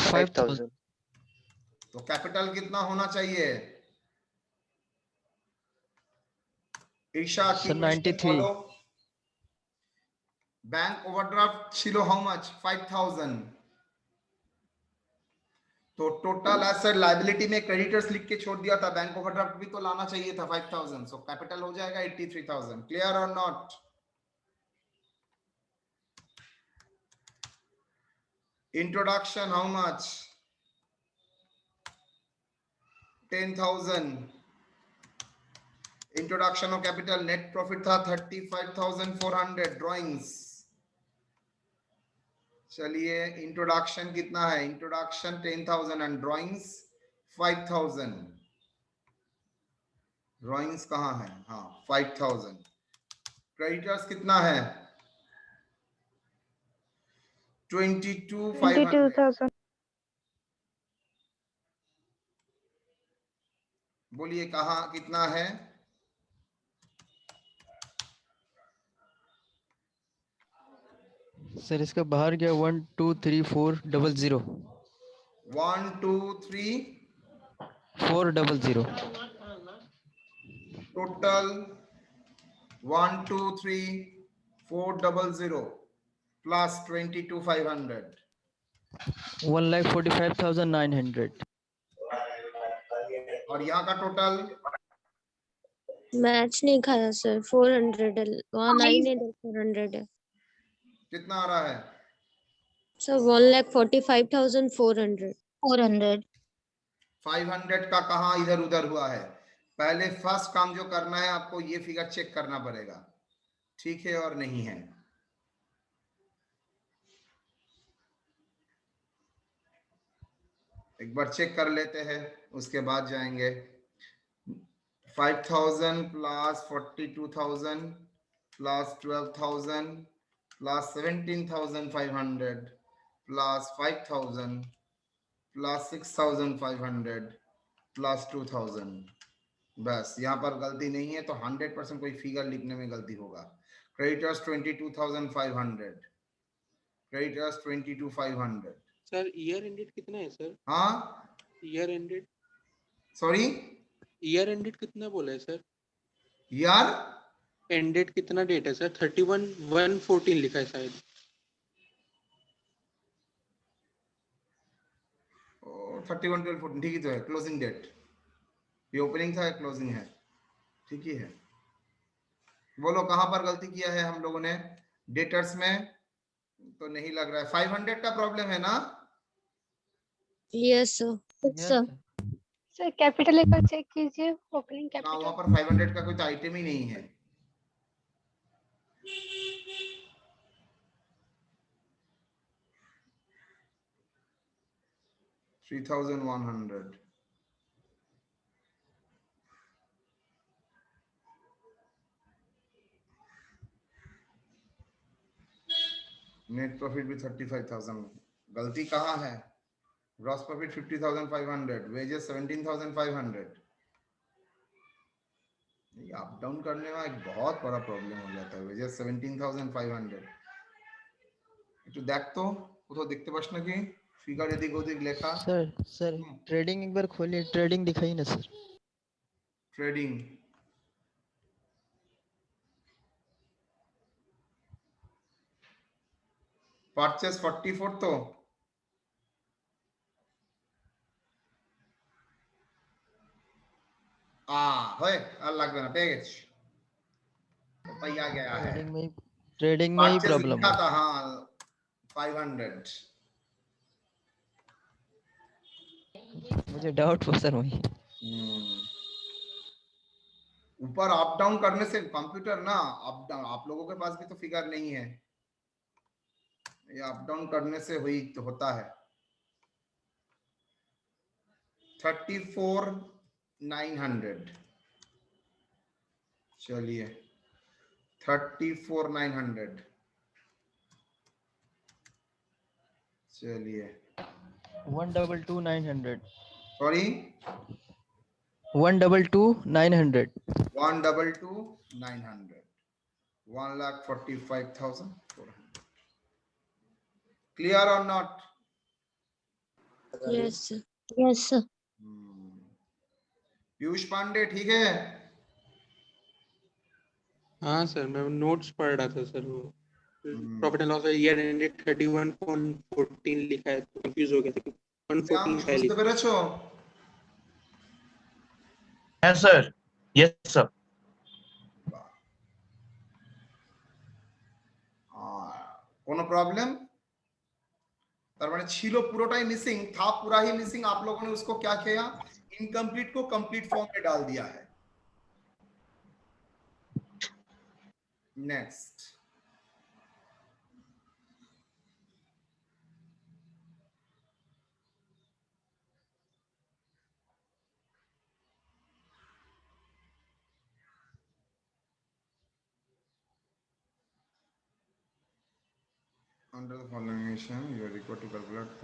5,000. तो कैपिटल कितना होना चाहिए? ईशा की Sir, 93. बोलो। बैंक ओवरड्राफ्ट छिलो हाउ मच? 5000। तो टोटल एसेट लायबिलिटी में क्रेडिटर्स लिख के छोड़ दिया था, बैंक ओवरड्राफ्ट भी तो लाना चाहिए था 5000। सो कैपिटल हो जाएगा 83,000। क्लियर और not? Introduction how much? 10,000। Introduction of capital net profit था 35,400। ड्राइंग्स चलिए, इंट्रोडक्शन कितना है? Introduction 10,000 and drawings 5,000। ड्राइंग्स कहाँ है? हाँ 5,000। क्रेडिटर्स कितना है? 22,500। 22,000. बोलिए कहाँ कितना है? सर इसका बाहर गया 1 2 3 4 0 0 1 2 3 4 0 0 टोटल 1 2 3 4 0 प्लस 22,500। 1,45,900. और यहाँ का टोटल मैच नहीं खाया सर। 400 है वहाँ, 9 है 400 है कितना आ रहा है? सर। 1,45,400. 400. 500 का कहाँ इधर उधर हुआ है? पहले फर्स्ट काम जो करना है आपको ये फिगर चेक करना पड़ेगा, ठीक है और नहीं है। एक बार चेक कर लेते हैं, उसके बाद जाएंगे। 5,000 plus 42,000 plus 12,000 plus 17,500 plus 5,000 plus 6,500 plus 2,000। बस यहाँ पर गलती नहीं है, तो 100% कोई फिगर लिखने में गलती होगा। Creditors 22,500। Creditors 22,500। Sir year ended कितना है सर? हाँ year ended sorry, year ended कितना बोला है सर? यार एंडेड कितना डेट है सर? 31/1/14 लिखा है शायद। 31/12/14 ठीक ही तो है। क्लोजिंग डेट, ये ओपनिंग था, क्लोजिंग है, ठीक ही है। बोलो कहां पर गलती किया है हम लोगों ने? डेटर्स में तो नहीं लग रहा है। 500 का प्रॉब्लम है ना? Yes sir. Yes, sir. Sir capital एक बार चेक कीजिए, ओपनिंग ना वहां कैपिटल। पर 500 का कोई आइटम ही नहीं है। $3,100। नेट प्रॉफिट भी 35,000। गलती कहाँ है? Gross profit 50,500, wages 17,500। ये अप डाउन करने में एक बहुत बड़ा प्रॉब्लम हो जाता है। वेजेस 17,500। একটু দেখ তো কোথাও দেখতে পাস নাকি ফিগার এদিক ওদিক লেখা? सर ट्रेडिंग एक बार खोलिए, ट्रेडिंग दिखाइए ना सर। ट्रेडिंग পারচেজ 44 তো হয় আর লাগবে না, পেয়ে গেছি, পাইয়া गया है। ट्रेडिंग में ही पार्चेस प्रॉब्लम लिखा है। था हाँ 500। मुझे डाउट हुआ सर वही। ऊपर अप डाउन करने से कंप्यूटर ना अप डाउन, आप लोगों के पास भी तो फिगर नहीं है, ये अप डाउन करने से हुई तो होता है। 34,900, चलिए 34,900, चलिए 122,900 sorry 122,900 122,900, 1,45,400, clear or not? Yes, sir. Yes, sir. Piyush Pandey ठीक है? हाँ सर, मैं नोट्स पढ़ रहा था सर। वो profit and loss year ended 31.14 लिखा है, तो कंफ्यूज हो गया था कि 114 का বুঝতে পেরেছো? হ্যাঁ স্যার, ইয়েস স্যার। কোনো প্রবলেম? তার মানে ছিল পুরোটাই মিসিং था, पूरा ही मिसिंग, आप लोगों ने उसको क्या किया, इनकम्प्लीट को कंप्लीट फॉर्म में डाल दिया है। Next under the following mission you are required to calculate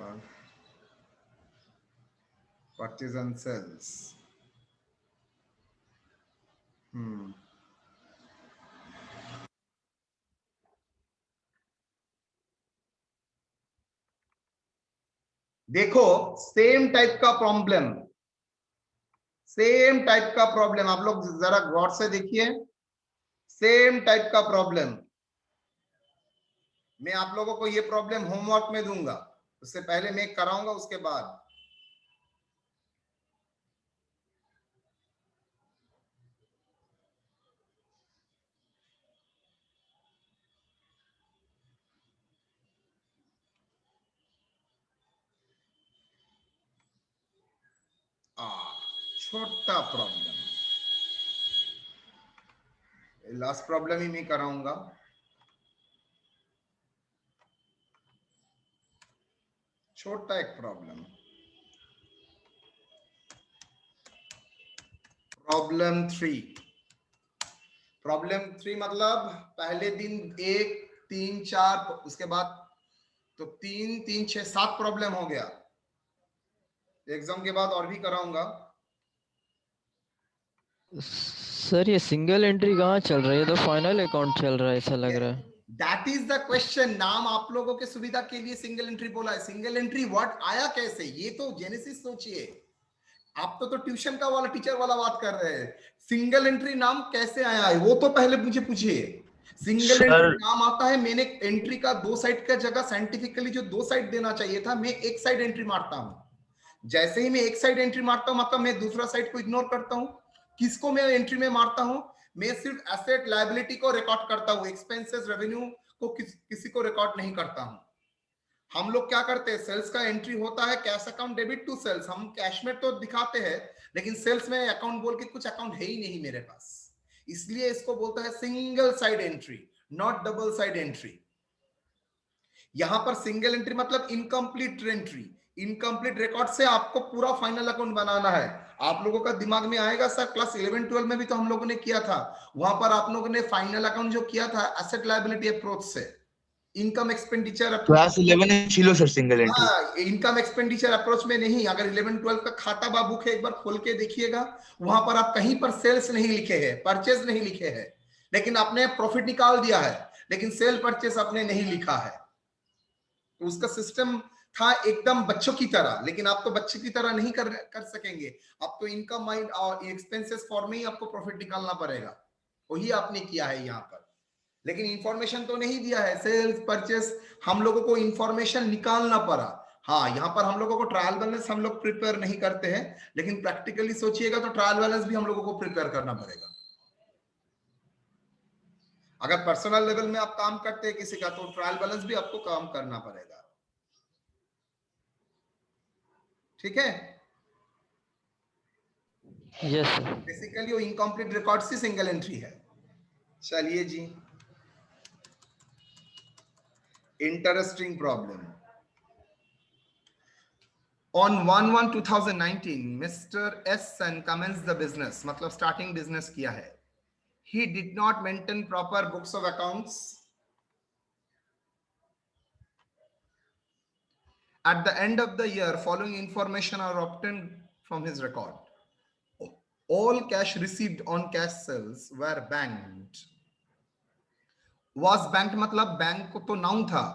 purchase and sales. देखो सेम टाइप का प्रॉब्लम, सेम टाइप का प्रॉब्लम, आप लोग जरा गौर से देखिए, सेम टाइप का प्रॉब्लम। मैं आप लोगों को ये प्रॉब्लम होमवर्क में दूंगा, उससे पहले मैं कराऊंगा, उसके बाद छोटा प्रॉब्लम, लास्ट प्रॉब्लम ही मैं कराऊंगा। छोटा एक प्रॉब्लम, प्रॉब्लम 3। प्रॉब्लम 3 मतलब पहले दिन 1 3 4, उसके बाद तो 3 3 6 7 प्रॉब्लम हो गया। एग्जाम के बाद और भी कराऊंगा। सर ये सिंगल एंट्री कहाँ चल रही है, तो फाइनल अकाउंट चल रहा है ऐसा लग रहा है। दैट इज द क्वेश्चन, नाम आप लोगों के सुविधा के लिए सिंगल एंट्री बोला है। सिंगल एंट्री वर्ड आया कैसे, ये तो जेनेसिस सोचिए। आप तो ट्यूशन का वाला टीचर वाला बात कर रहे हैं, सिंगल एंट्री नाम कैसे आया है वो तो पहले मुझे पूछिए। सिंगल एंट्री नाम आता है, मैंने एंट्री का 2 साइड का जगह साइंटिफिकली जो 2 साइड देना चाहिए था, मैं एक साइड एंट्री मारता हूं। जैसे ही मैं एक साइड एंट्री मारता हूं, मतलब मैं दूसरा साइड को इग्नोर करता हूं। किसको मैं एंट्री में मारता हूं, मैं सिर्फ एसेट लायबिलिटी को रिकॉर्ड करता हूं, एक्सपेंसेस रेवेन्यू को किसी को रिकॉर्ड नहीं करता हूं। हम लोग क्या करते हैं, सेल्स का एंट्री होता है cash account debit to sales, हम कैश में तो दिखाते हैं, लेकिन सेल्स में अकाउंट बोल के कुछ अकाउंट है ही नहीं मेरे पास, इसलिए इसको बोलता है single side entry, not double side entry. यहां पर सिंगल एंट्री मतलब इनकम्प्लीट एंट्री, इनकम्प्लीट रिकॉर्ड से आपको पूरा फाइनल अकाउंट बनाना है। आप लोगों का दिमाग में आएगा सर, क्लास 11 12 में भी तो हम लोगों ने किया था, वहां पर आप लोगों ने फाइनल अकाउंट जो किया था एसेट लायबिलिटी अप्रोच से, इनकम एक्सपेंडिचर क्लास 11 में ছিল sir single entry. Income expenditure approach में नहीं। अगर 11 12 का खाता बा बुक है, एक बार खोल के देखिएगा, वहां पर आप कहीं पर सेल्स नहीं लिखे हैं, परचेज नहीं लिखे हैं, लेकिन आपने प्रॉफिट निकाल दिया है, लेकिन सेल परचेज आपने नहीं लिखा है। तो उसका सिस्टम था एकदम बच्चों की तरह, लेकिन आप तो बच्चे की तरह नहीं कर सकेंगे। आप तो इनकम माइंड और एक्सपेंसेस फॉर्म में ही आपको प्रॉफिट निकालना पड़ेगा, वही आपने किया है यहाँ पर, लेकिन इंफॉर्मेशन तो नहीं दिया है। सेल्स परचेस हम लोगों को इंफॉर्मेशन निकालना पड़ा। हाँ, यहाँ पर हम लोगों को ट्रायल बैलेंस हम लोग प्रिपेयर नहीं करते हैं, लेकिन प्रैक्टिकली सोचिएगा तो ट्रायल बैलेंस भी हम लोगों को प्रिपेयर करना पड़ेगा। अगर पर्सनल लेवल में आप काम करते हैं किसी का, तो ट्रायल बैलेंस भी आपको काम करना पड़ेगा। ठीक है, यस सर। बेसिकली वो इनकम्प्लीट रिकॉर्ड से सिंगल एंट्री है। चलिए जी, interesting problem. On 1/1/2019, Mr. S. Sen commenced the business, मतलब starting business किया है. He did not maintain proper books of accounts. At the end of the year, following information are obtained from his record. All cash received on cash sales were banked. Was banked मतलब bank को तो noun था,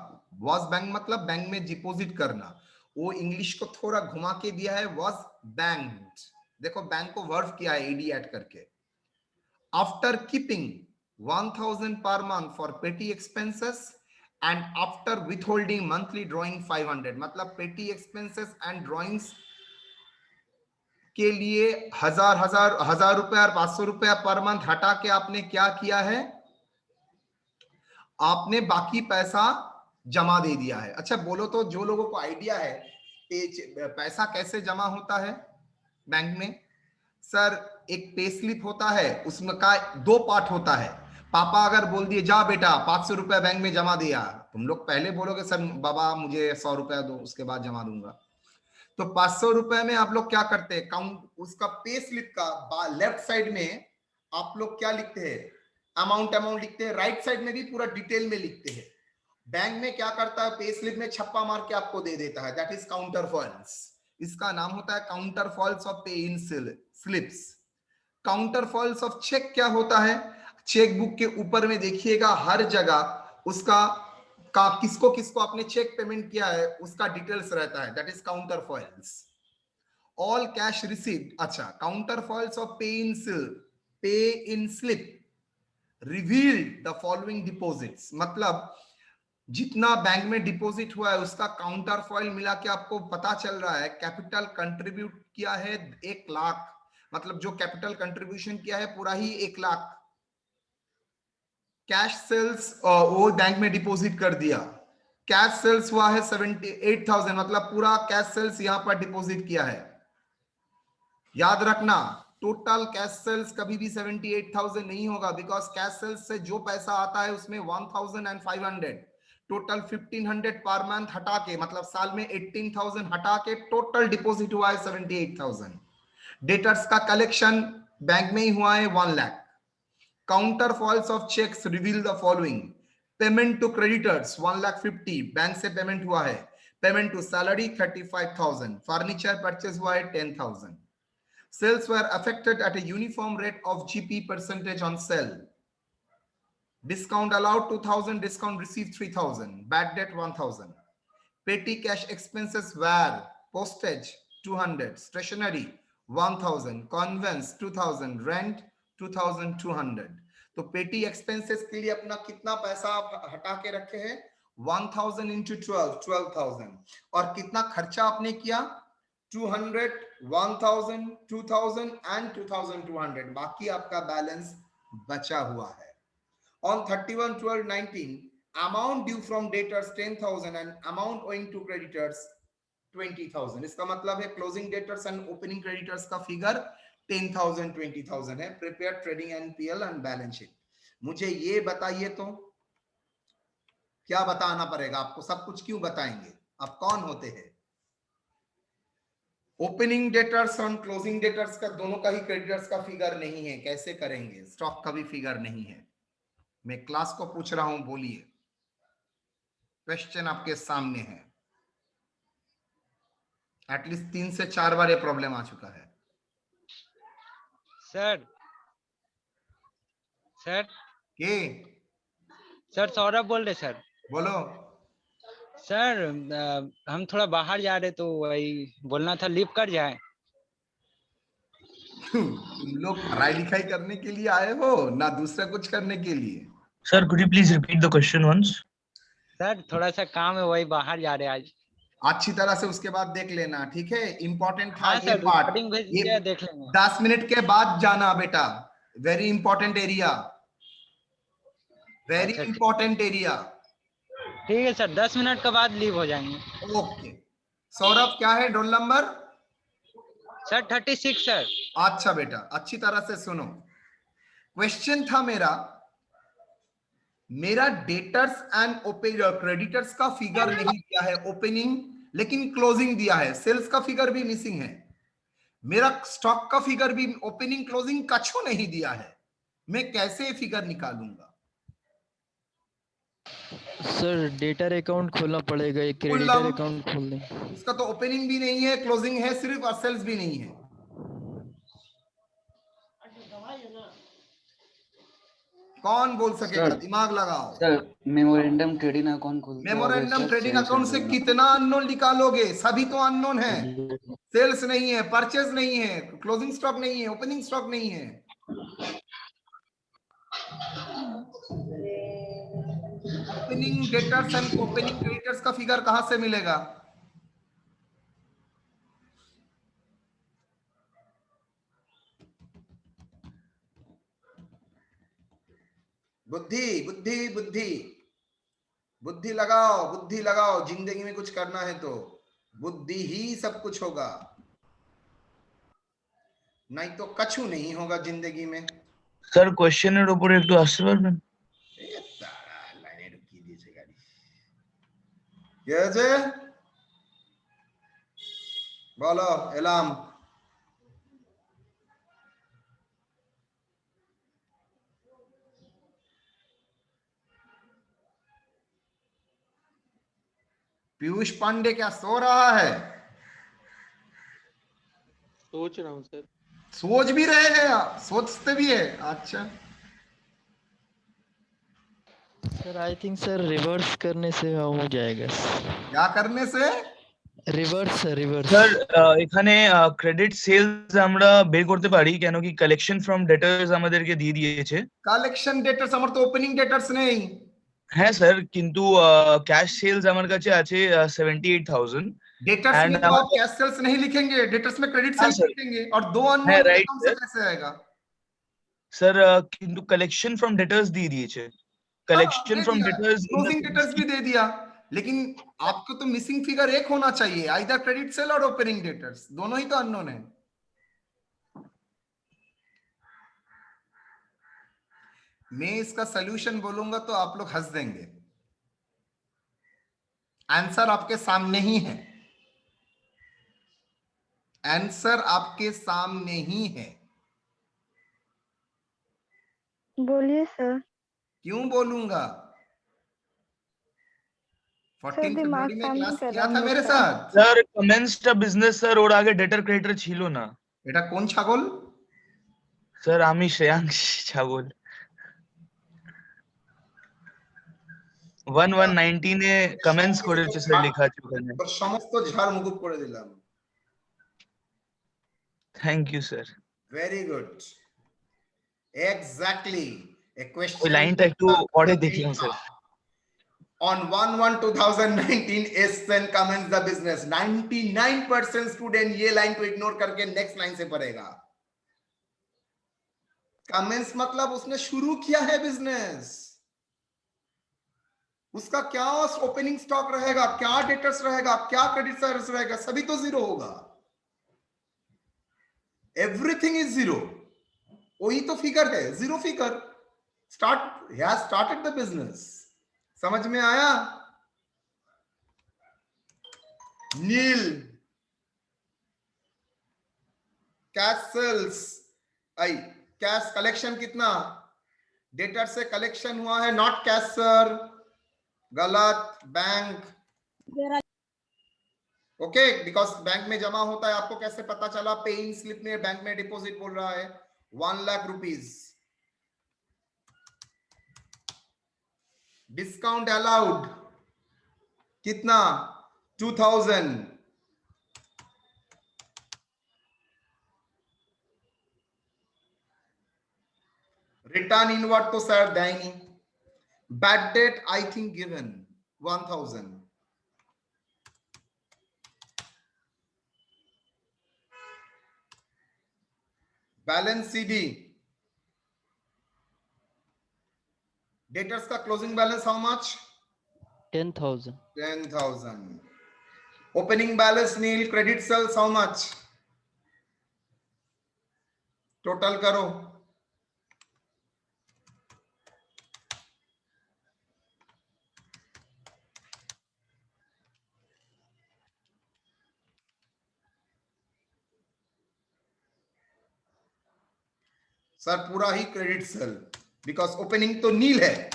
was bank मतलब bank में deposit करना, वो English को थोड़ा घुमा के दिया है, was banked। देखो बैंक को वर्ब किया है ed ऐड करके। After keeping 1000 per month for petty expenses and after withholding monthly drawing 500, मतलब petty expenses and drawings के लिए हजार रुपया और 500 रुपया पर मंथ हटा के आपने क्या किया है, आपने बाकी पैसा जमा दे दिया है। अच्छा बोलो तो जो लोगों को आइडिया है पैसा कैसे जमा होता है बैंक में, सर एक पे स्लिप होता है, उसमें का 2 पार्ट होता है। पापा अगर बोल दिए जा बेटा 500 रुपया बैंक में जमा दिया, तुम लोग पहले बोलोगे सर बाबा मुझे 100 रुपया दो, उसके बाद जमा दूंगा। तो 500 रुपए में आप लोग क्या करते हैं, काउंट उसका पे स्लिप का लेफ्ट साइड में आप लोग क्या लिखते हैं, अमाउंट लिखते हैं, राइट साइड में भी पूरा डिटेल में लिखते हैं। बैंक में क्या करता है, पे स्लिप में छप्पा मार के आपको दे देता है, दैट इज काउंटर फॉल्स। इसका नाम होता है counter false of pay in slips. Counterfoils of cheque क्या होता है, चेक बुक के ऊपर में देखिएगा हर जगह उसका किसको किसको आपने चेक पेमेंट किया है उसका डिटेल्स रहता है, that is counterfoils. All cash received, अच्छा counterfoils of pay in slip revealed the following deposits, मतलब जितना बैंक में डिपॉजिट हुआ है उसका काउंटर फॉइल मिला के आपको पता चल रहा है कैपिटल कंट्रीब्यूट किया है 1 लाख, मतलब जो कैपिटल कंट्रीब्यूशन किया है पूरा ही 1 लाख। कैश सेल्स वो बैंक में डिपॉजिट कर दिया, कैश सेल्स हुआ है 78,000, मतलब पूरा कैश सेल्स यहां पर डिपॉजिट किया है। याद रखना टोटल कैश सेल्स कभी भी 78,000 नहीं होगा, बिकॉज कैश सेल्स से जो पैसा आता है उसमें 1,500 टोटल 1,500 पर मंथ हटा के, मतलब साल में 18,000 हटा के टोटल डिपॉजिट हुआ है 78,000। डेटर्स का कलेक्शन बैंक में ही हुआ है 1 lakh. Counterfoils of cheques reveal the following, payment to creditors 1,50,000 bank से पेमेंट हुआ है, payment to salary 35,000, furniture purchase हुआ है 10,000। Sales were affected at a uniform rate of GP percentage on sale. Discount allowed 2,000, discount received 3,000, bad debt 1,000. Petty cash expenses were postage 200, stationery 1,000, conveyance 2,000, rent 2,200. तो पेटी expenses के लिए अपना कितना पैसा आप हटा के रखे हैं, 1,000 into 12,000, और कितना खर्चा आपने किया 200, 1,000, 2,000 and 2,200, बाकी आपका बैलेंस बचा हुआ है। On 31/12/19, amount due from debtors 10,000 and amount owing to creditors 20,000। इसका मतलब है closing debtors and opening creditors का फिगर 10,000 20,000 है। Prepare trading NPL and balance sheet. मुझे ये बताइए तो क्या बताना पड़ेगा आपको, सब कुछ क्यों बताएंगे, आप कौन होते हैं। ओपनिंग डेटर्स और क्लोजिंग डेटर्स का दोनों का ही क्रेडिटर्स का फिगर नहीं है, कैसे करेंगे, स्टॉक का भी फिगर नहीं है। मैं क्लास को पूछ रहा हूं, बोलिए, क्वेश्चन आपके सामने है। एटलीस्ट 3 से 4 बार ये प्रॉब्लम आ चुका है। सर सौरभ बोल रहे सर। बोलो सर हम थोड़ा बाहर जा रहे तो वही बोलना था, लीव कर जाए। तुम लोग पढ़ाई लिखाई करने के लिए आए हो ना दूसरा कुछ करने के लिए। Sir could you please repeat the question once? Sir थोड़ा सा काम है, वही बाहर जा रहे आज। अच्छी तरह से उसके बाद देख लेना, ठीक है, इंपॉर्टेंट था हाँ ये सर, पार्ट, रिकॉर्डिंग भेज ये दिया, देख लेंगे। 10 मिनट के बाद जाना बेटा, वेरी इंपॉर्टेंट एरिया, वेरी अच्छा, इंपॉर्टेंट एरिया। ठीक है सर, 10 मिनट के बाद लीव हो जाएंगे। ओके। सौरभ क्या है रोल नंबर? Sir 36 sir. अच्छा बेटा, अच्छी तरह से सुनो। क्वेश्चन था मेरा डेटर्स एंड क्रेडिटर्स का फिगर नहीं दिया है ओपनिंग, लेकिन क्लोजिंग दिया है। सेल्स का फिगर भी मिसिंग है। मेरा स्टॉक का फिगर भी ओपनिंग क्लोजिंग कछु नहीं दिया है। मैं कैसे फिगर निकालूंगा? सर डेटर अकाउंट खोलना पड़ेगा, एक क्रेडिटर अकाउंट खोल दें। इसका तो ओपनिंग भी नहीं है, क्लोजिंग है सिर्फ, और सेल्स भी नहीं है। कौन बोल सकेगा? सर, दिमाग लगाओ। सर मेमोरेंडम ट्रेडिंग अकाउंट खोलते हैं। मेमोरेंडम ट्रेडिंग अकाउंट से कितना अननोन निकालोगे? सभी तो अननोन है। सेल्स नहीं है, परचेज नहीं है, क्लोजिंग स्टॉक नहीं है, ओपनिंग स्टॉक नहीं है। Opening debtors and opening creditors का फिगर कहां से मिलेगा? बुद्धि बुद्धि बुद्धि बुद्धि लगाओ, बुद्धि लगाओ। जिंदगी में कुछ करना है तो बुद्धि ही सब कुछ होगा, नहीं तो कछु नहीं होगा जिंदगी में। স্যার কোশ্চেনের উপরে একটু আসতে পারবেন? এ তারা লাইনে ঢুকিয়ে দিয়েছে গাড়ি। কি হয়েছে বলো, এলাম। पीयूष पांडे क्या सो रहा है? सोच रहा हूँ सर। सोच भी रहे हैं आप? सोचते भी है? अच्छा sir I think sir reverse करने से हो जाएगा। क्या करने से? Reverse reverse. স্যার এখানে ক্রেডিট সেলস আমরা বের করতে পারি কেন কি কালেকশন ফ্রম ডেটার্স আমাদেরকে দিয়ে দিয়েছে। কালেকশন ডেটার্স আমার তো ওপেনিং ডেটার্স নেই। হ্যাঁ স্যার, কিন্তু ক্যাশ সেলস আমার কাছে আছে 78,000। डेटर्स And में तो आप कैश सेल्स नहीं लिखेंगे, डेटर्स में क्रेडिट हाँ सेल्स सर। लिखेंगे, और दो है, अननोन right, अकाउंट से sir। कैसे आएगा? স্যার কিন্তু কালেকশন ফ্রম ডেটার্স দিয়ে দিয়েছে। কালেকশন ফ্রম ডেটার্স क्लोजिंग डेटर्स भी दे दिया, लेकिन आपको तो मिसिंग फिगर एक होना चाहिए, आइदर क्रेडिट सेल और ओपनिंग डेटर्स, दोनों ही तो अननोन है। मैं इसका सॉल्यूशन बोलूंगा तो आप लोग हंस देंगे। आंसर आपके सामने ही है, आंसर आपके सामने ही है। बोलिए सर। क्यों बोलूंगा? 14 दिमाग फरवरी में काम नहीं क्लास कर किया रहा था हम मेरे लोग का। साथ। স্যার কমেন্সড বিজনেস স্যার, ওর আগে ডেটার ক্রেডিটর ছিল না। এটা কোন ছাগল? স্যার আমি শ্রেয়াংশ ছাগল। 1119 এ কমেন্টস করেছে স্যার, লেখা আছে ওখানে। তোর সমস্ত ঝাড় মুকুট করে দিলাম। Thank you sir. Very good. Exactly. A question. ওই লাইনটা একটু পরে দেখলাম sir. On 1/1/2019, SN comments the business. 99% student ये लाइन को इग्नोर करके नेक्स्ट लाइन से पढ़ेगा। कमेंट्स मतलब उसने शुरू किया है बिजनेस, उसका क्या ओपनिंग स्टॉक रहेगा, क्या डेटर्स रहेगा, क्या क्रेडिट सर्विस रहेगा, सभी तो जीरो होगा। Everything is zero. वही तो फिगर है, zero figure. Started the business. समझ में आया? नील कैश सेल्स आई, कैश कलेक्शन कितना? डेटर से कलेक्शन हुआ है, नॉट कैश सर, गलत। बैंक, ओके, बिकॉज बैंक में जमा होता है। आपको कैसे पता चला? पेइंग स्लिप में बैंक में डिपॉजिट बोल रहा है 1 लाख रुपीज। डिस्काउंट अलाउड कितना? 2000। रिटर्न इनवर्ड तो सर देंगे। Bad debt I think given 1000। Balance C D, debtors का closing balance how much? 10,000. 10,000. Opening balance nil, credit sales how much? Total करो। सर पूरा ही क्रेडिट सेल, बिकॉज ओपनिंग तो nil है।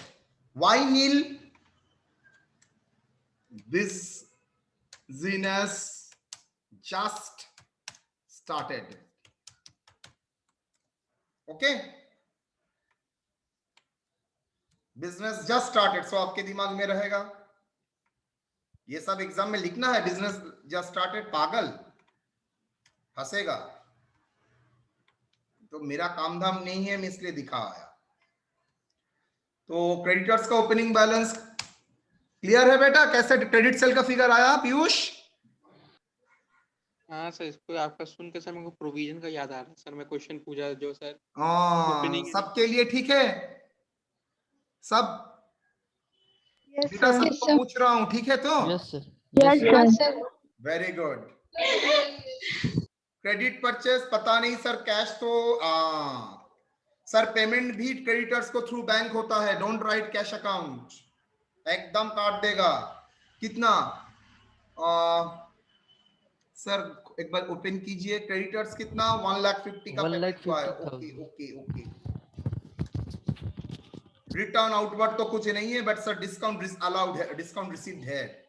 Why nil? business just started. Okay, business just started, so आपके दिमाग में रहेगा। ये सब एग्जाम में लिखना है, बिजनेस जस्ट स्टार्टेड। पागल हंसेगा तो मेरा काम धाम नहीं है, मैं इसलिए दिखा आया। तो क्रेडिटर्स का ओपनिंग बैलेंस क्लियर है बेटा? कैसे क्रेडिट सेल का फिगर आया पीयूष? हाँ सर, इसको आपका सुन के सर मेरे को प्रोविजन का याद आ रहा है सर। मैं क्वेश्चन पूछा जो सर सबके लिए ठीक है? सब यस बेटा सर। सबको पूछ रहा हूँ, ठीक है? तो yes sir. Yes sir. Very good. Credit purchase पता नहीं सर, कैश तो सर पेमेंट भी क्रेडिटर्स को थ्रू बैंक होता है। डोंट राइट कैश अकाउंट, एकदम काट देगा। कितना सर एक बार ओपन कीजिए। क्रेडिटर्स कितना? 1,50,000 का पेमेंट हुआ है। Okay okay okay. Return outward तो कुछ नहीं है, बट सर डिस्काउंट अलाउड है, डिस्काउंट रिसीव्ड है।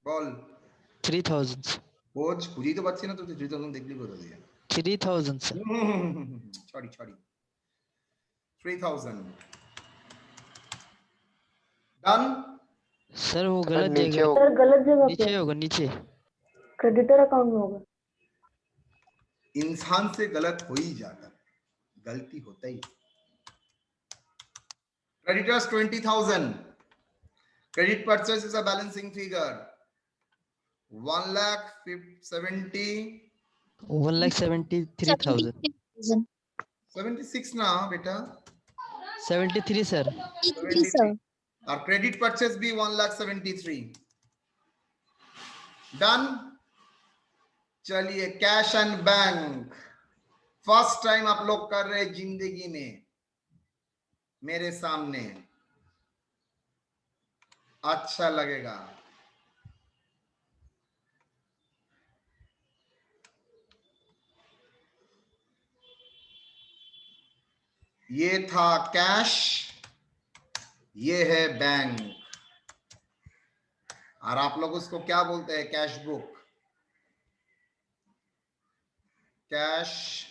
बोल 3000 बोझ खुजी तो बच्चे ना, तो 3000 देख ली बता दिया। 3000 सर। छोड़ी 3000 डन। सर वो गलत नीचे जगह, होगा। सर गलत जगह नीचे पे होगा, नीचे। क्रेडिटर अकाउंट में होगा। इंसान से गलत हो ही जाता है, गलती होता ही। Creditors 20,000। Credit purchase is a balancing figure 1,73,000। 76 ना बेटा? 73 सर। 73। और क्रेडिट परचेस भी 1,73,000 डन। चलिए cash and bank first time आप लोग कर रहे जिंदगी में मेरे सामने, अच्छा लगेगा। ये था कैश, ये है बैंक, और आप लोग उसको क्या बोलते हैं? Cash book, cash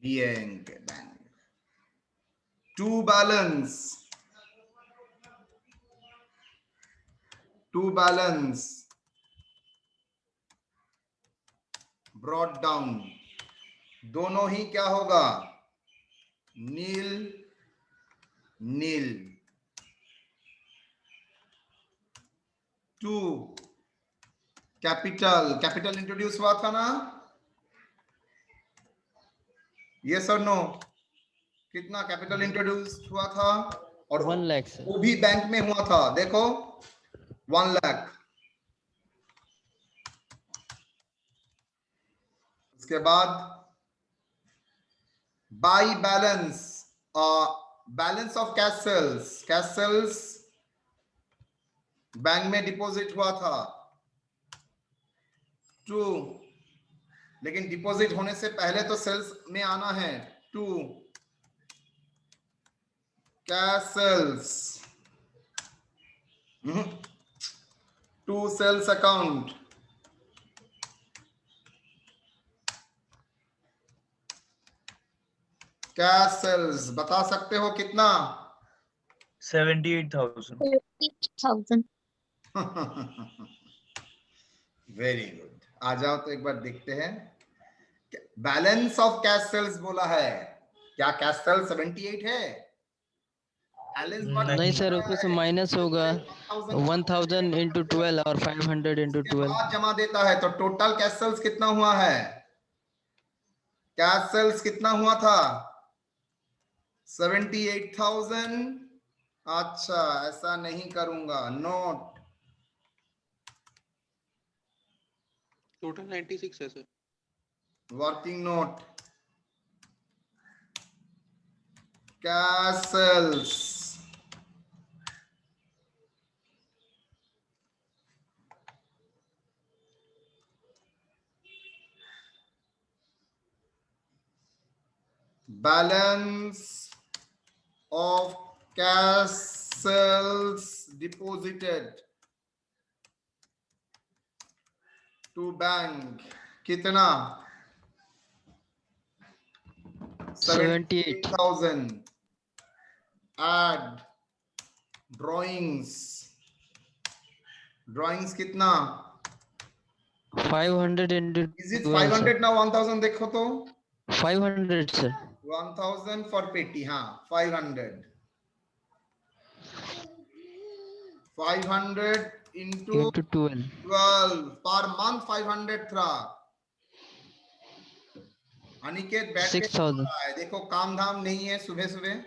bank. To balance brought down, दोनों ही क्या होगा? Nil nil. To capital introduced हुआ था ना? यस और नो? कितना कैपिटल इंट्रोड्यूस हुआ था? और 1 लाख सर। वो भी बैंक में हुआ था, देखो 1 लाख। उसके बाद by balance, balance of cash bank में डिपॉजिट हुआ था 2, लेकिन डिपॉजिट होने से पहले तो सेल्स में आना है 2 cash sales, 2 sales account. Cash sales बता सकते हो कितना? 78,000। 50,000। Very good. आ जाओ तो एक बार देखते हैं। बैलेंस ऑफ कैश सेल्स बोला है, क्या कैश सेल 78 है? नहीं सर, उसमें से माइनस होगा 1000 into 12 और 500 into 12। बाद जमा देता है तो टोटल कैश सेल्स कितना हुआ है? कैश सेल्स कितना हुआ था? 78,000। अच्छा ऐसा नहीं करूंगा, नोट टोटल 96 है sir. Working note. Castles. Balance of castles deposited to bank कितना? 78. 78,000. Add drawings. Drawings कितना? 500 into Is it 12, 500 now 1000 देखो तो? 500 sir. 1000 for petty, हाँ 500. 500 into Into 12. 12 per month 500 था. अनिकेत बैठ के 6,000. रहा है, देखो काम धाम नहीं है सुबह सुबह.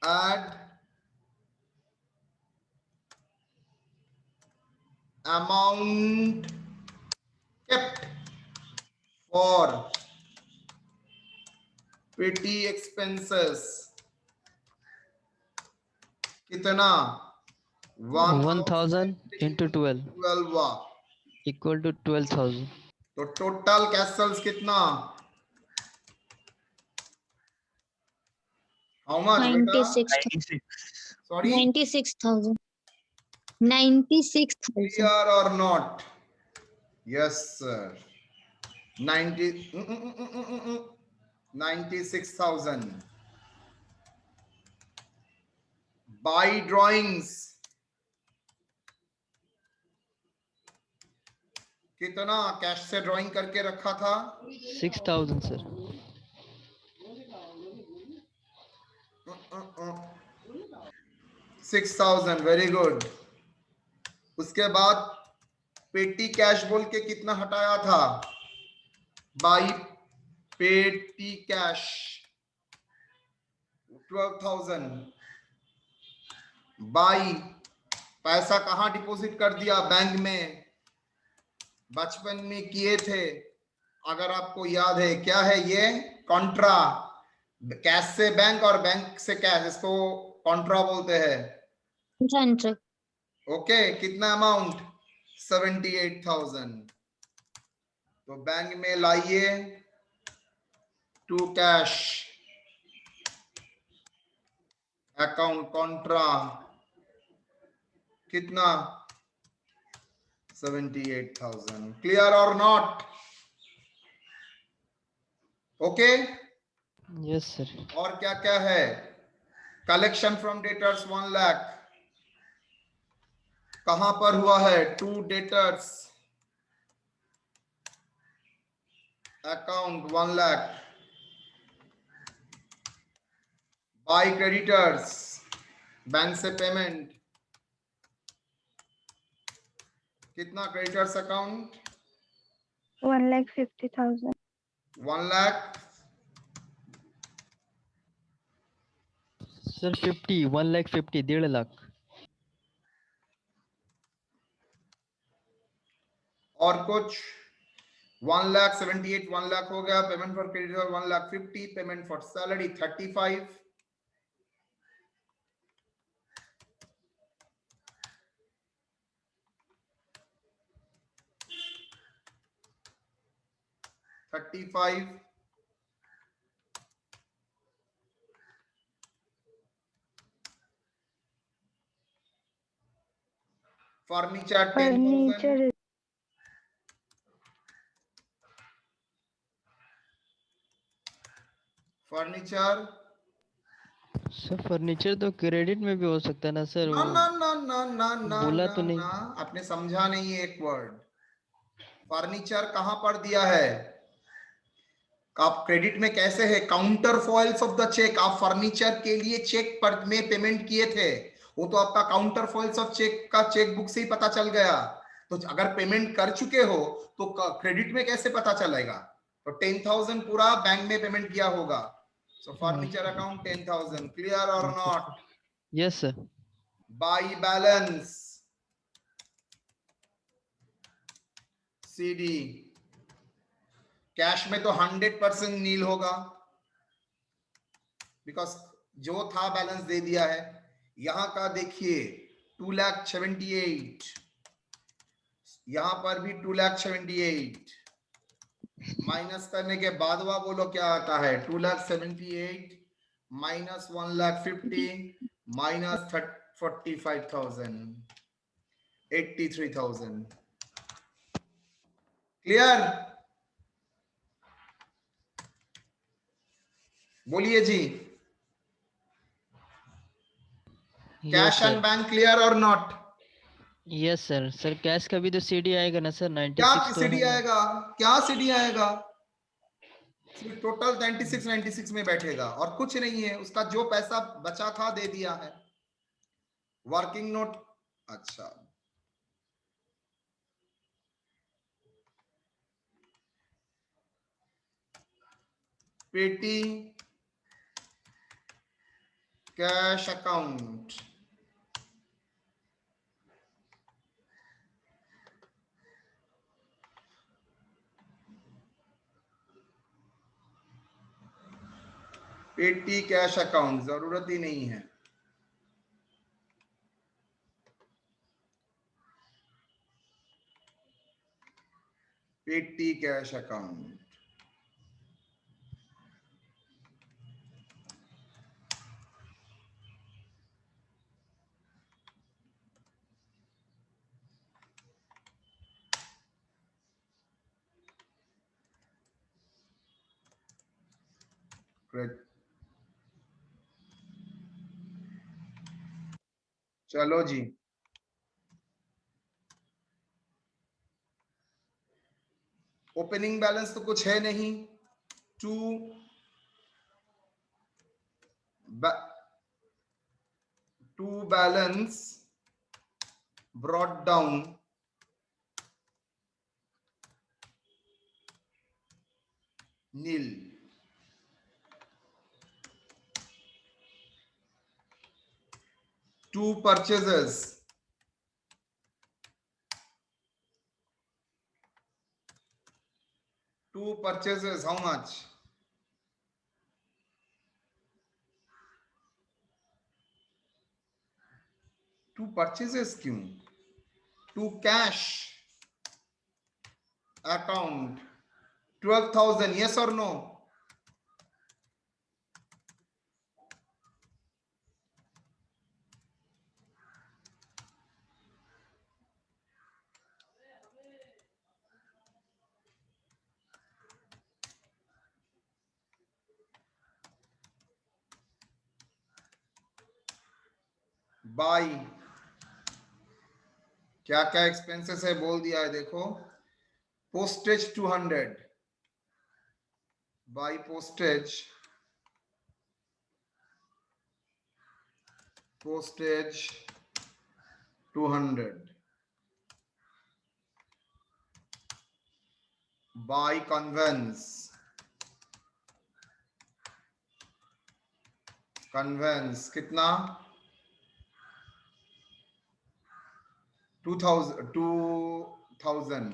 Add amount kept for petty expenses कितना? 1,000 into 12 12 equal to 12,000. तो टोटल कैसल्स कितना? हाउ मच बेटा? 96,000. 96. Sorry, 96,000. 96,000. clear or not? Yes sir. 96,000. By drawings कितना कैश से ड्राइंग करके रखा था? 6,000 sir. 6,000. Very good. उसके बाद पेटी कैश बोल के कितना हटाया था? बाई पेटी कैश 12,000. बाई पैसा कहाँ डिपॉजिट कर दिया? बैंक में. बचपन में किए थे, अगर आपको याद है. क्या है ये? कॉन्ट्रा. कैश से बैंक और बैंक से कैश, इसको कॉन्ट्रा बोलते हैं. ओके, कितना अमाउंट? 78,000. तो बैंक में लाइए टू कैश अकाउंट कॉन्ट्रा कितना? 78,000. क्लियर और नॉट? ओके. Yes sir. और क्या क्या है? कलेक्शन फ्रॉम डेटर्स 1 लाख कहां पर हुआ है? To debtors account 1 lakh. By creditors bank से पेमेंट कितना? Creditors account 1,50,000. 1 lakh. Sir 50, 1,50,000, 1.5 lakh. और कुछ? 1,78,000 1 लाख हो गया. Payment for creditor 1,50,000. Payment for salary 35. Furniture 10,000. Furniture furniture sir furniture तो क्रेडिट में भी हो सकता है ना सर? ना वो ना ना ना ना ना बोला ना, तो नहीं. ना. आपने समझा नहीं एक वर्ड. फर्नीचर कहां पर दिया है? आप क्रेडिट में कैसे है? Counterfoils of the cheque. आप फर्नीचर के लिए चेक पर में पेमेंट किए थे, वो तो आपका काउंटर फॉइल्स ऑफ चेक का चेक बुक से ही पता चल गया. तो अगर पेमेंट कर चुके हो तो क्रेडिट में कैसे पता चलेगा? तो 10,000 पूरा बैंक में पेमेंट किया होगा. सो फर्नीचर अकाउंट 10,000. क्लियर और not? Yes sir. By balance CD cash में तो 100% नील होगा, बिकॉज जो था बैलेंस दे दिया है। यहां का देखिए 2,78,000, यहां पर भी 2,78,000 माइनस करने के बाद वह बोलो क्या आता है, 2,78,000 माइनस 1,50,000 माइनस 45,000, 83,000। क्लियर? बोलिए जी, कैश एंड बैंक क्लियर और not? Yes sir. Sir cash का भी तो सीडी आएगा ना सर, 96 क्या तो सीडी है। आएगा? क्या सीडी आएगा? सिर्फ टोटल 96 में बैठेगा और कुछ नहीं है। उसका जो पैसा बचा था दे दिया है। वर्किंग नोट, अच्छा पेटी कैश अकाउंट, पेटी कैश अकाउंट जरूरत ही नहीं है। पेटी कैश अकाउंट, चलो जी, ओपनिंग बैलेंस तो कुछ है नहीं। To balance brought down nil, two purchases how much? Two purchases क्यों? To cash account 12,000, yes or no? By क्या क्या एक्सपेंसेस है बोल दिया है, देखो postage 200, by postage 200, by conveyance कितना? 2,000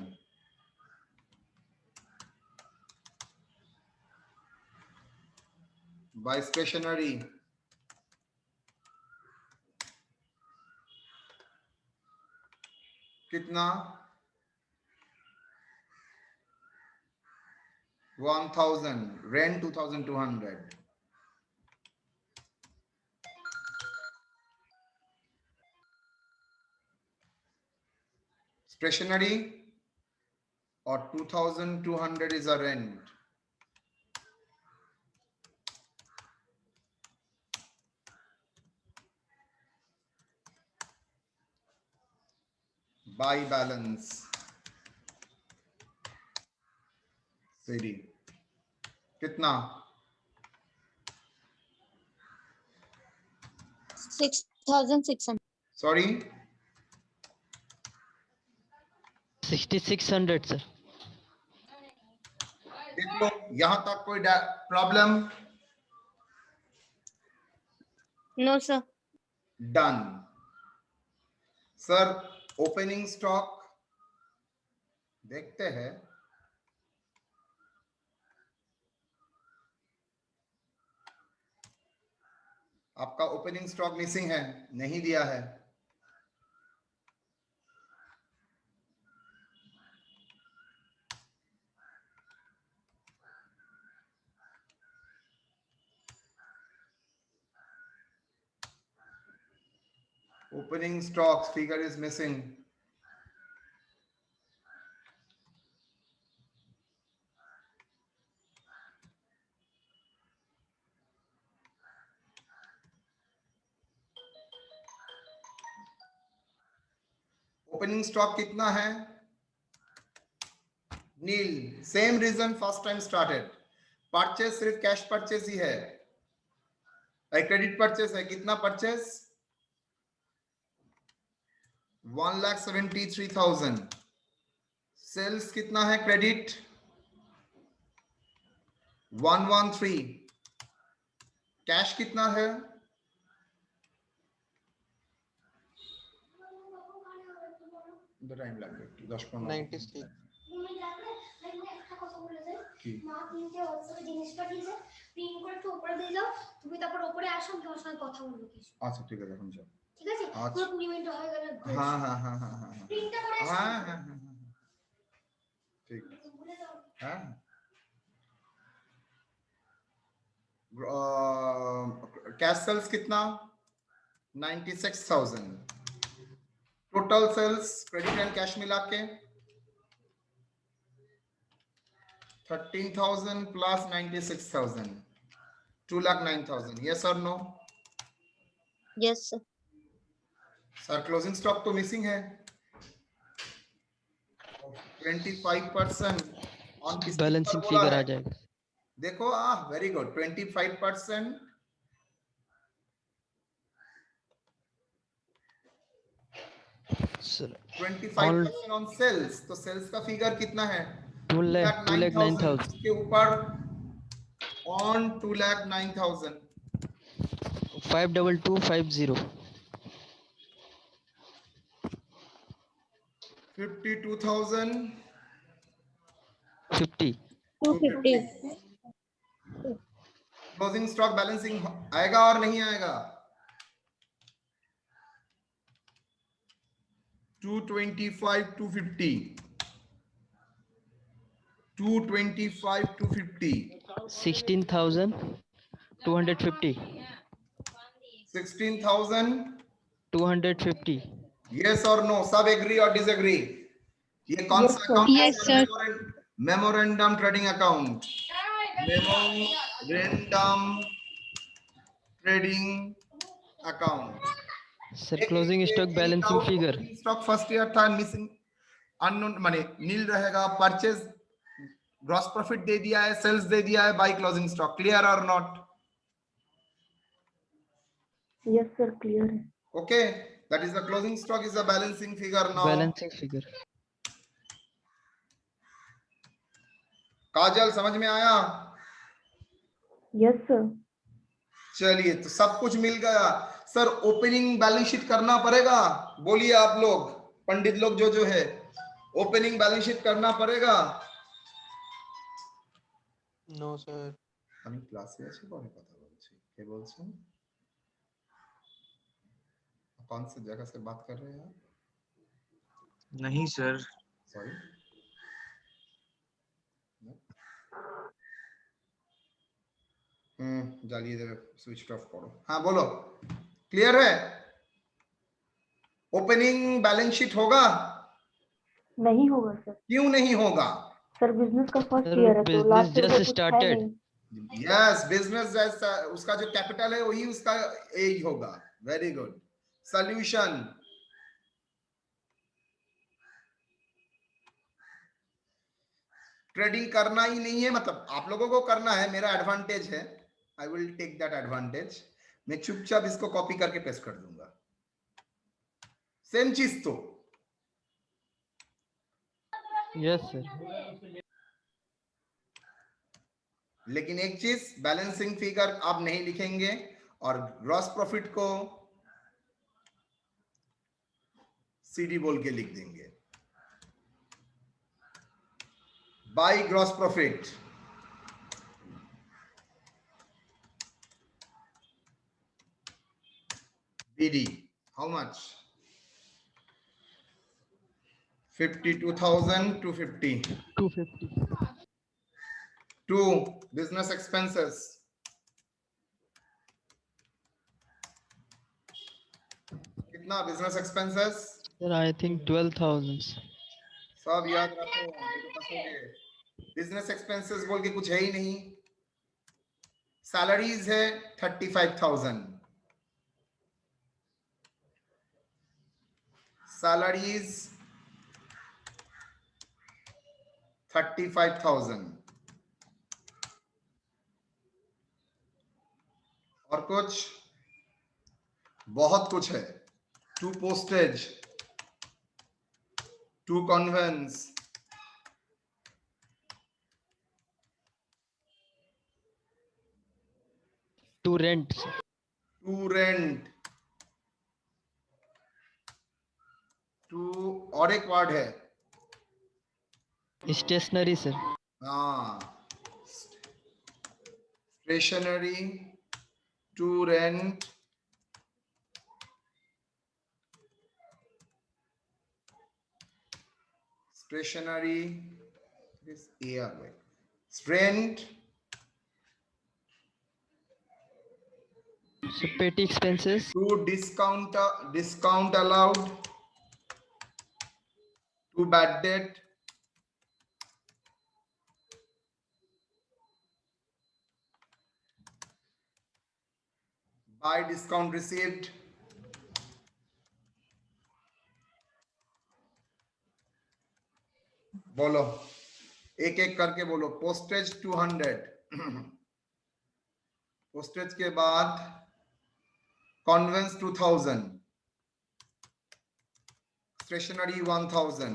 बाई स्टेशनरी कितना? 1,000, रेंट 2,200, स्टेशनरी और 2,200 is a rent. Buy balance CD कितना? 6,600. Sorry, 6,600 sir. देख लो यहां तक कोई problem? No sir. Done. Sir opening stock देखते हैं। आपका ओपनिंग स्टॉक मिसिंग है, नहीं दिया है। Opening stocks figure is missing. Opening stock कितना है? Nil. Same reason first time started. Purchase सिर्फ कैश परचेज ही है, क्रेडिट परचेज है। कितना परचेज? 1,73,000। सेल्स कितना है? क्रेडिट 113। कैश कितना है? टाइम लगेगा 10-15 96 কি মা কিনতে হোলসেল জিনিসটা দিয়েছে, প্রিন্ট করে একটু উপরে দিয়ে যাও, তুমি তারপর উপরে আসো, আমি তোমার সঙ্গে কথা বলবো কিছু। আচ্ছা ঠিক আছে, এখন যাও। ঠিক আছে, আচ্ছা। পুরো 20 মিনিট হয়ে গেল। হ্যাঁ হ্যাঁ হ্যাঁ হ্যাঁ হ্যাঁ প্রিন্টটা করে আসো। হ্যাঁ হ্যাঁ হ্যাঁ হ্যাঁ ঠিক। ভুলে যাও। हाँ कैश सेल्स कितना? 96,000। Total sales credit and cash मिला के 13,000 प्लस 96,000, 2,09,000। यस और no? Yes, sir. Sir closing stock तो मिसिंग है 25% ऑन किस बैलेंसिंग फिगर आ जाएगा। देखो very good 25%। Sir 25% on sales, तो सेल्स का फिगर कितना है? 2,09,000। के ऊपर ऑन 2,09,000। 52250। 52,050। 250. क्लोजिंग स्टॉक बैलेंसिंग आएगा और नहीं आएगा? 225,250। 225,250। 16,250। 16,250। 250। यस और नो? सब एग्री और डिसएग्री? ये कौन Yes, सा sir. अकाउंट है? Yes, sir. Memorandum trading account. Memorandum trading account. Sir closing stock balancing figure. Stock first year था, मिसिंग अननोन माने नील रहेगा। परचेज ग्रॉस प्रॉफिट दे दिया है, सेल्स दे दिया है बाय क्लोजिंग स्टॉक। क्लियर और नॉट? Yes, sir. Clear है। Okay, that is the closing stock is the balancing figure now. Balancing figure. Kajal समझ में आया? Yes, sir. चलिए, तो सब कुछ मिल गया। सर ओपनिंग बैलेंस शीट करना पड़ेगा? बोलिए आप लोग, पंडित लोग जो है, ओपनिंग बैलेंस शीट करना पड़ेगा? No sir. আমি ক্লাসে আছি, পরে কথা বলছি। কে বলছেন? कौन सी जगह से बात कर रहे हैं? नहीं सर। सॉरी। जालिए स्विच ऑफ करो। हाँ बोलो, क्लियर है? ओपनिंग बैलेंस शीट होगा? नहीं होगा सर। क्यों नहीं होगा? सर बिजनेस का फर्स्ट सर, ईयर है तो business लास्ट ईयर just का कुछ है started. नहीं। यस, बिजनेस जैसा उसका जो कैपिटल है वही उसका एज होगा। Very good. सॉल्यूशन, ट्रेडिंग करना ही नहीं है, मतलब आप लोगों को करना है, मेरा एडवांटेज है। I will take that advantage. मैं चुपचाप इसको कॉपी करके पेस्ट कर दूंगा। सेम चीज तो। Yes sir. लेकिन एक चीज, बैलेंसिंग फिगर आप नहीं लिखेंगे और ग्रॉस प्रॉफिट को सीडी बोल के लिख देंगे। by gross profit. BD, how much? 52,250. 250. 2. Business expenses. कितना business expenses? Sir, I think 12,000. सब याद रखो, नहीं तो फंसोगे। बिजनेस एक्सपेंसेस बोल के कुछ है ही नहीं। सैलरीज है 35,000। सैलरीज 35,000। और कुछ बहुत कुछ है। 2 postage, 2 conveyance, 2 rent. 2 rent, 2 और एक वर्ड है। Stationery, sir. हाँ, stationery, 2 rent, stationery, this AR, rent, So petty expenses. 2 discount allowed, 2 bad debt, by discount received, बोलो एक एक करके बोलो। पोस्टेज 200, पोस्टेज के बाद कॉन्वेंस 2000, स्टेशनरी 1000,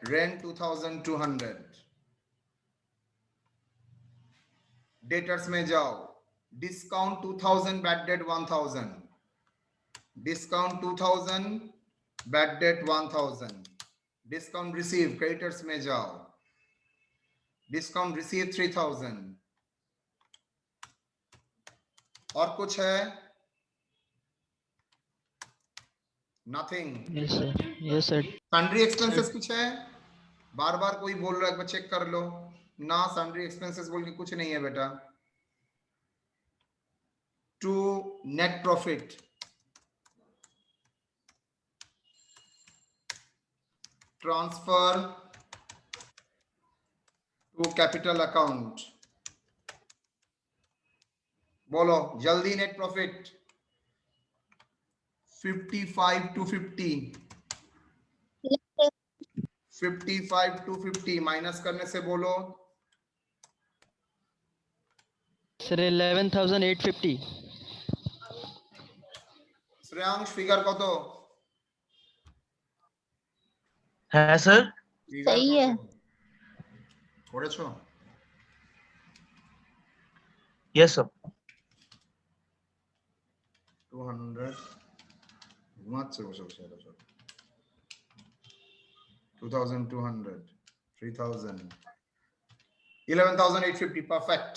रेंट 2200। डेटर्स में जाओ, discount 2000, bad debt 1000, discount 2000, bad debt 1000, discount receive, creditors में जाओ, डिस्काउंट रिसीव 3000। और कुछ है? Nothing. Yes, sir. Yes, sir. Sundry expenses कुछ है? बार बार कोई बोल रहा है, एक बार चेक कर लो ना। सन्ड्री एक्सपेंसेस बोल के कुछ नहीं है बेटा। 2 net profit, transfer to capital account. बोलो जल्दी, net profit 55 to 50, 55 to 50 minus करने से बोलो। Sir, 11,850. श्रेयांश फिगर को तो হ্যাঁ স্যার। सही है। করেছো? Yes sir. 200 ঘুমাচ্ছে বসে বসে এরা সব। 2200, 3000, 11,850, परफेक्ट।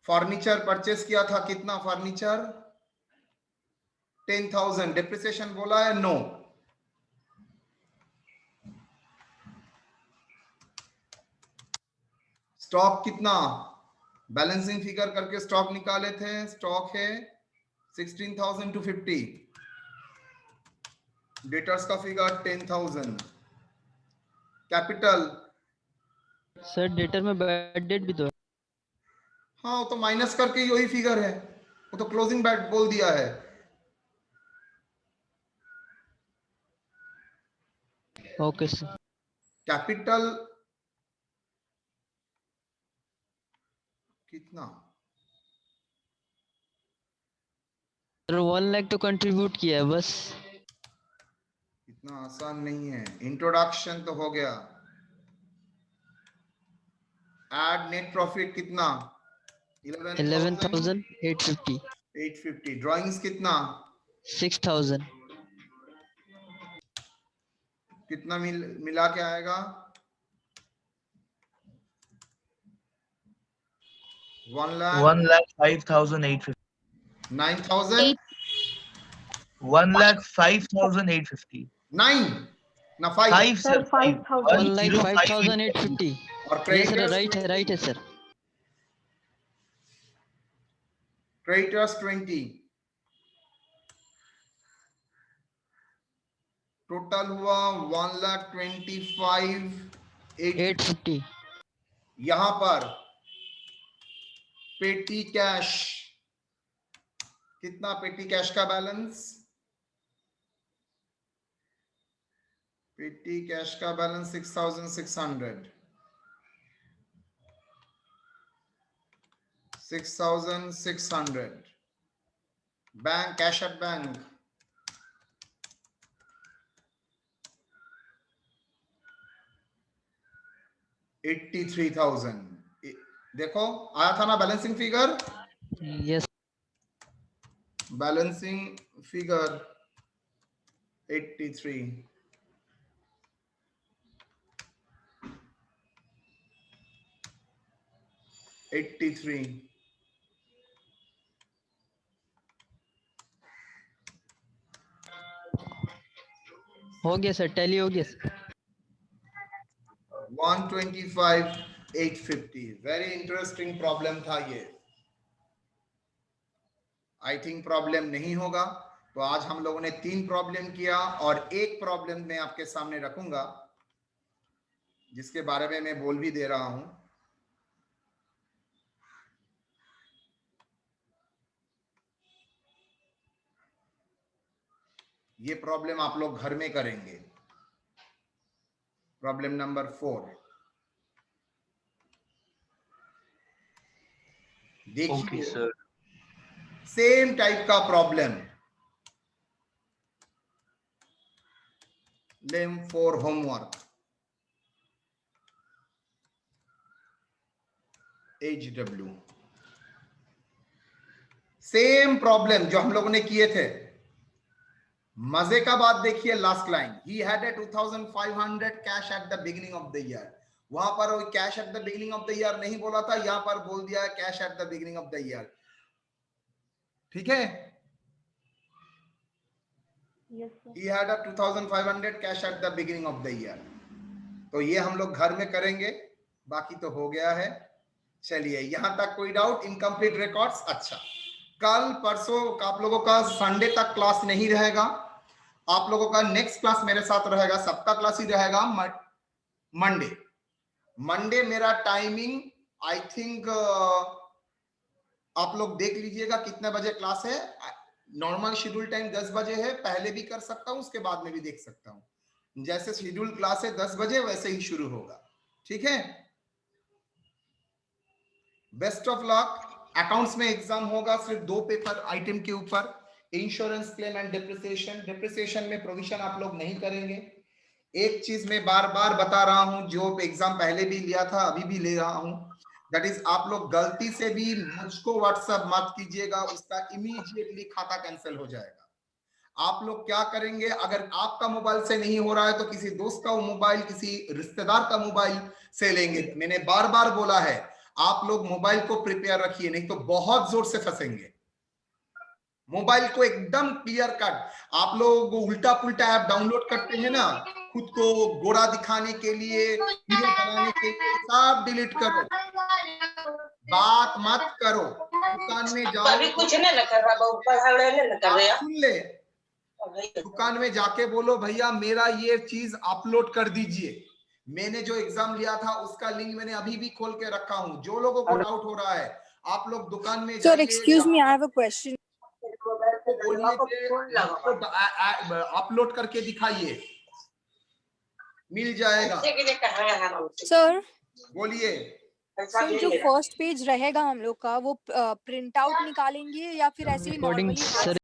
फर्नीचर परचेस किया था, कितना फर्नीचर? 10,000। डिप्रिसिएशन बोला है? नो। स्टॉक कितना? बैलेंसिंग फिगर करके स्टॉक निकाले थे। स्टॉक है 16,250। डेटर्स का फिगर 10,000। कैपिटल सर डेटर में बैड डेट भी तो है। हाँ, वो तो माइनस करके यही फिगर है, वो तो क्लोजिंग बैड बोल दिया है। Okay sir. कैपिटल कितना? सर 1 लाख तो कंट्रीब्यूट किया है बस। इतना आसान नहीं है। इंट्रोडक्शन तो हो गया। एड नेट प्रॉफिट कितना? 11,850। 850। ड्राइंग्स कितना? 6,000। कितना मिला के आएगा? 1,05,850. 9,000 1,05,850. 9 ना 5 5 Sir, sir. 5,000. 1,05,850. और Yes, sir. creditors Right है sir. creditors 20 टोटल हुआ 1,25,850. यहां पर पेटी कैश कितना? पेटी कैश का बैलेंस, पेटी कैश का balance 6,600. 6,600. Bank cash at bank 83,000. देखो आया था ना balancing figure? Yes. Balancing figure 83. हो गया सर, टैली हो गया सर. 125,850. वेरी इंटरेस्टिंग प्रॉब्लम था ये. आई थिंक प्रॉब्लम नहीं होगा. तो आज हम लोगों ने 3 प्रॉब्लम किया और एक प्रॉब्लम मैं आपके सामने रखूंगा जिसके बारे में मैं बोल भी दे रहा हूं. ये प्रॉब्लम आप लोग घर में करेंगे. Problem number 4. देखिए sir. सेम टाइप का problem. Lame for homework. HW. Same problem जो हम लोगों ने किए थे. मजे का बात देखिए last line. He had a 2,500 cash at the beginning of the year. वहां पर वो cash at the beginning of the year नहीं बोला था, यहां पर बोल दिया cash at the beginning of the year. ठीक है? Yes, sir. He had a 2,500 cash at the beginning of the year. तो ये हम लोग घर में करेंगे. बाकी तो हो गया है. चलिए यहां तक कोई डाउट? Incomplete records. अच्छा, कल परसों आप लोगों का संडे तक क्लास नहीं रहेगा. आप लोगों का नेक्स्ट क्लास मेरे साथ रहेगा. सबका क्लास ही रहेगा मंडे मेरा टाइमिंग आई थिंक आप लोग देख लीजिएगा कितने बजे क्लास है. नॉर्मल शेड्यूल टाइम 10 बजे है. पहले भी कर सकता हूं, उसके बाद में भी देख सकता हूं. जैसे शेड्यूल क्लास है 10 बजे वैसे ही शुरू होगा. ठीक है? Best of luck. अकाउंट्स में एग्जाम होगा सिर्फ 2 पेपर आइटम के ऊपर, insurance claim and depreciation. Depreciation में प्रोविजन आप लोग नहीं करेंगे. एक चीज मैं बार बार बता रहा हूं, जो एग्जाम पहले भी लिया था अभी भी ले रहा हूं, दैट इज आप लोग गलती से भी मुझको व्हाट्सएप मत कीजिएगा. उसका इमीडिएटली खाता कैंसिल हो जाएगा. आप लोग क्या करेंगे? अगर आपका मोबाइल से नहीं हो रहा है तो किसी दोस्त का मोबाइल, किसी रिश्तेदार का मोबाइल से लेंगे. मैंने बार बार बोला है आप लोग मोबाइल को प्रिपेयर रखिए, नहीं तो बहुत जोर से फंसेंगे. मोबाइल को एकदम क्लियर कट. आप लोग उल्टा पुल्टा ऐप डाउनलोड करते हैं ना, खुद को गोरा दिखाने के लिए, हीरो बनाने के लिए, सब डिलीट करो. बात मत करो. दुकान में जाओ, कुछ नहीं कर रहा, सुन ले. दुकान में जाके बोलो भैया मेरा ये चीज अपलोड कर दीजिए. मैंने जो एग्जाम लिया था उसका लिंक मैंने अभी भी खोल के रखा हूं. जो लोगों को डाउट हो रहा है आप लोग दुकान में sir excuse me, I have a question. Upload करके दिखाइए, मिल जाएगा. सर बोलिए. सर जो फर्स्ट पेज रहेगा हम लोग का वो प्रिंट आउट निकालेंगे या फिर ऐसे ही Recording नॉर्मली sir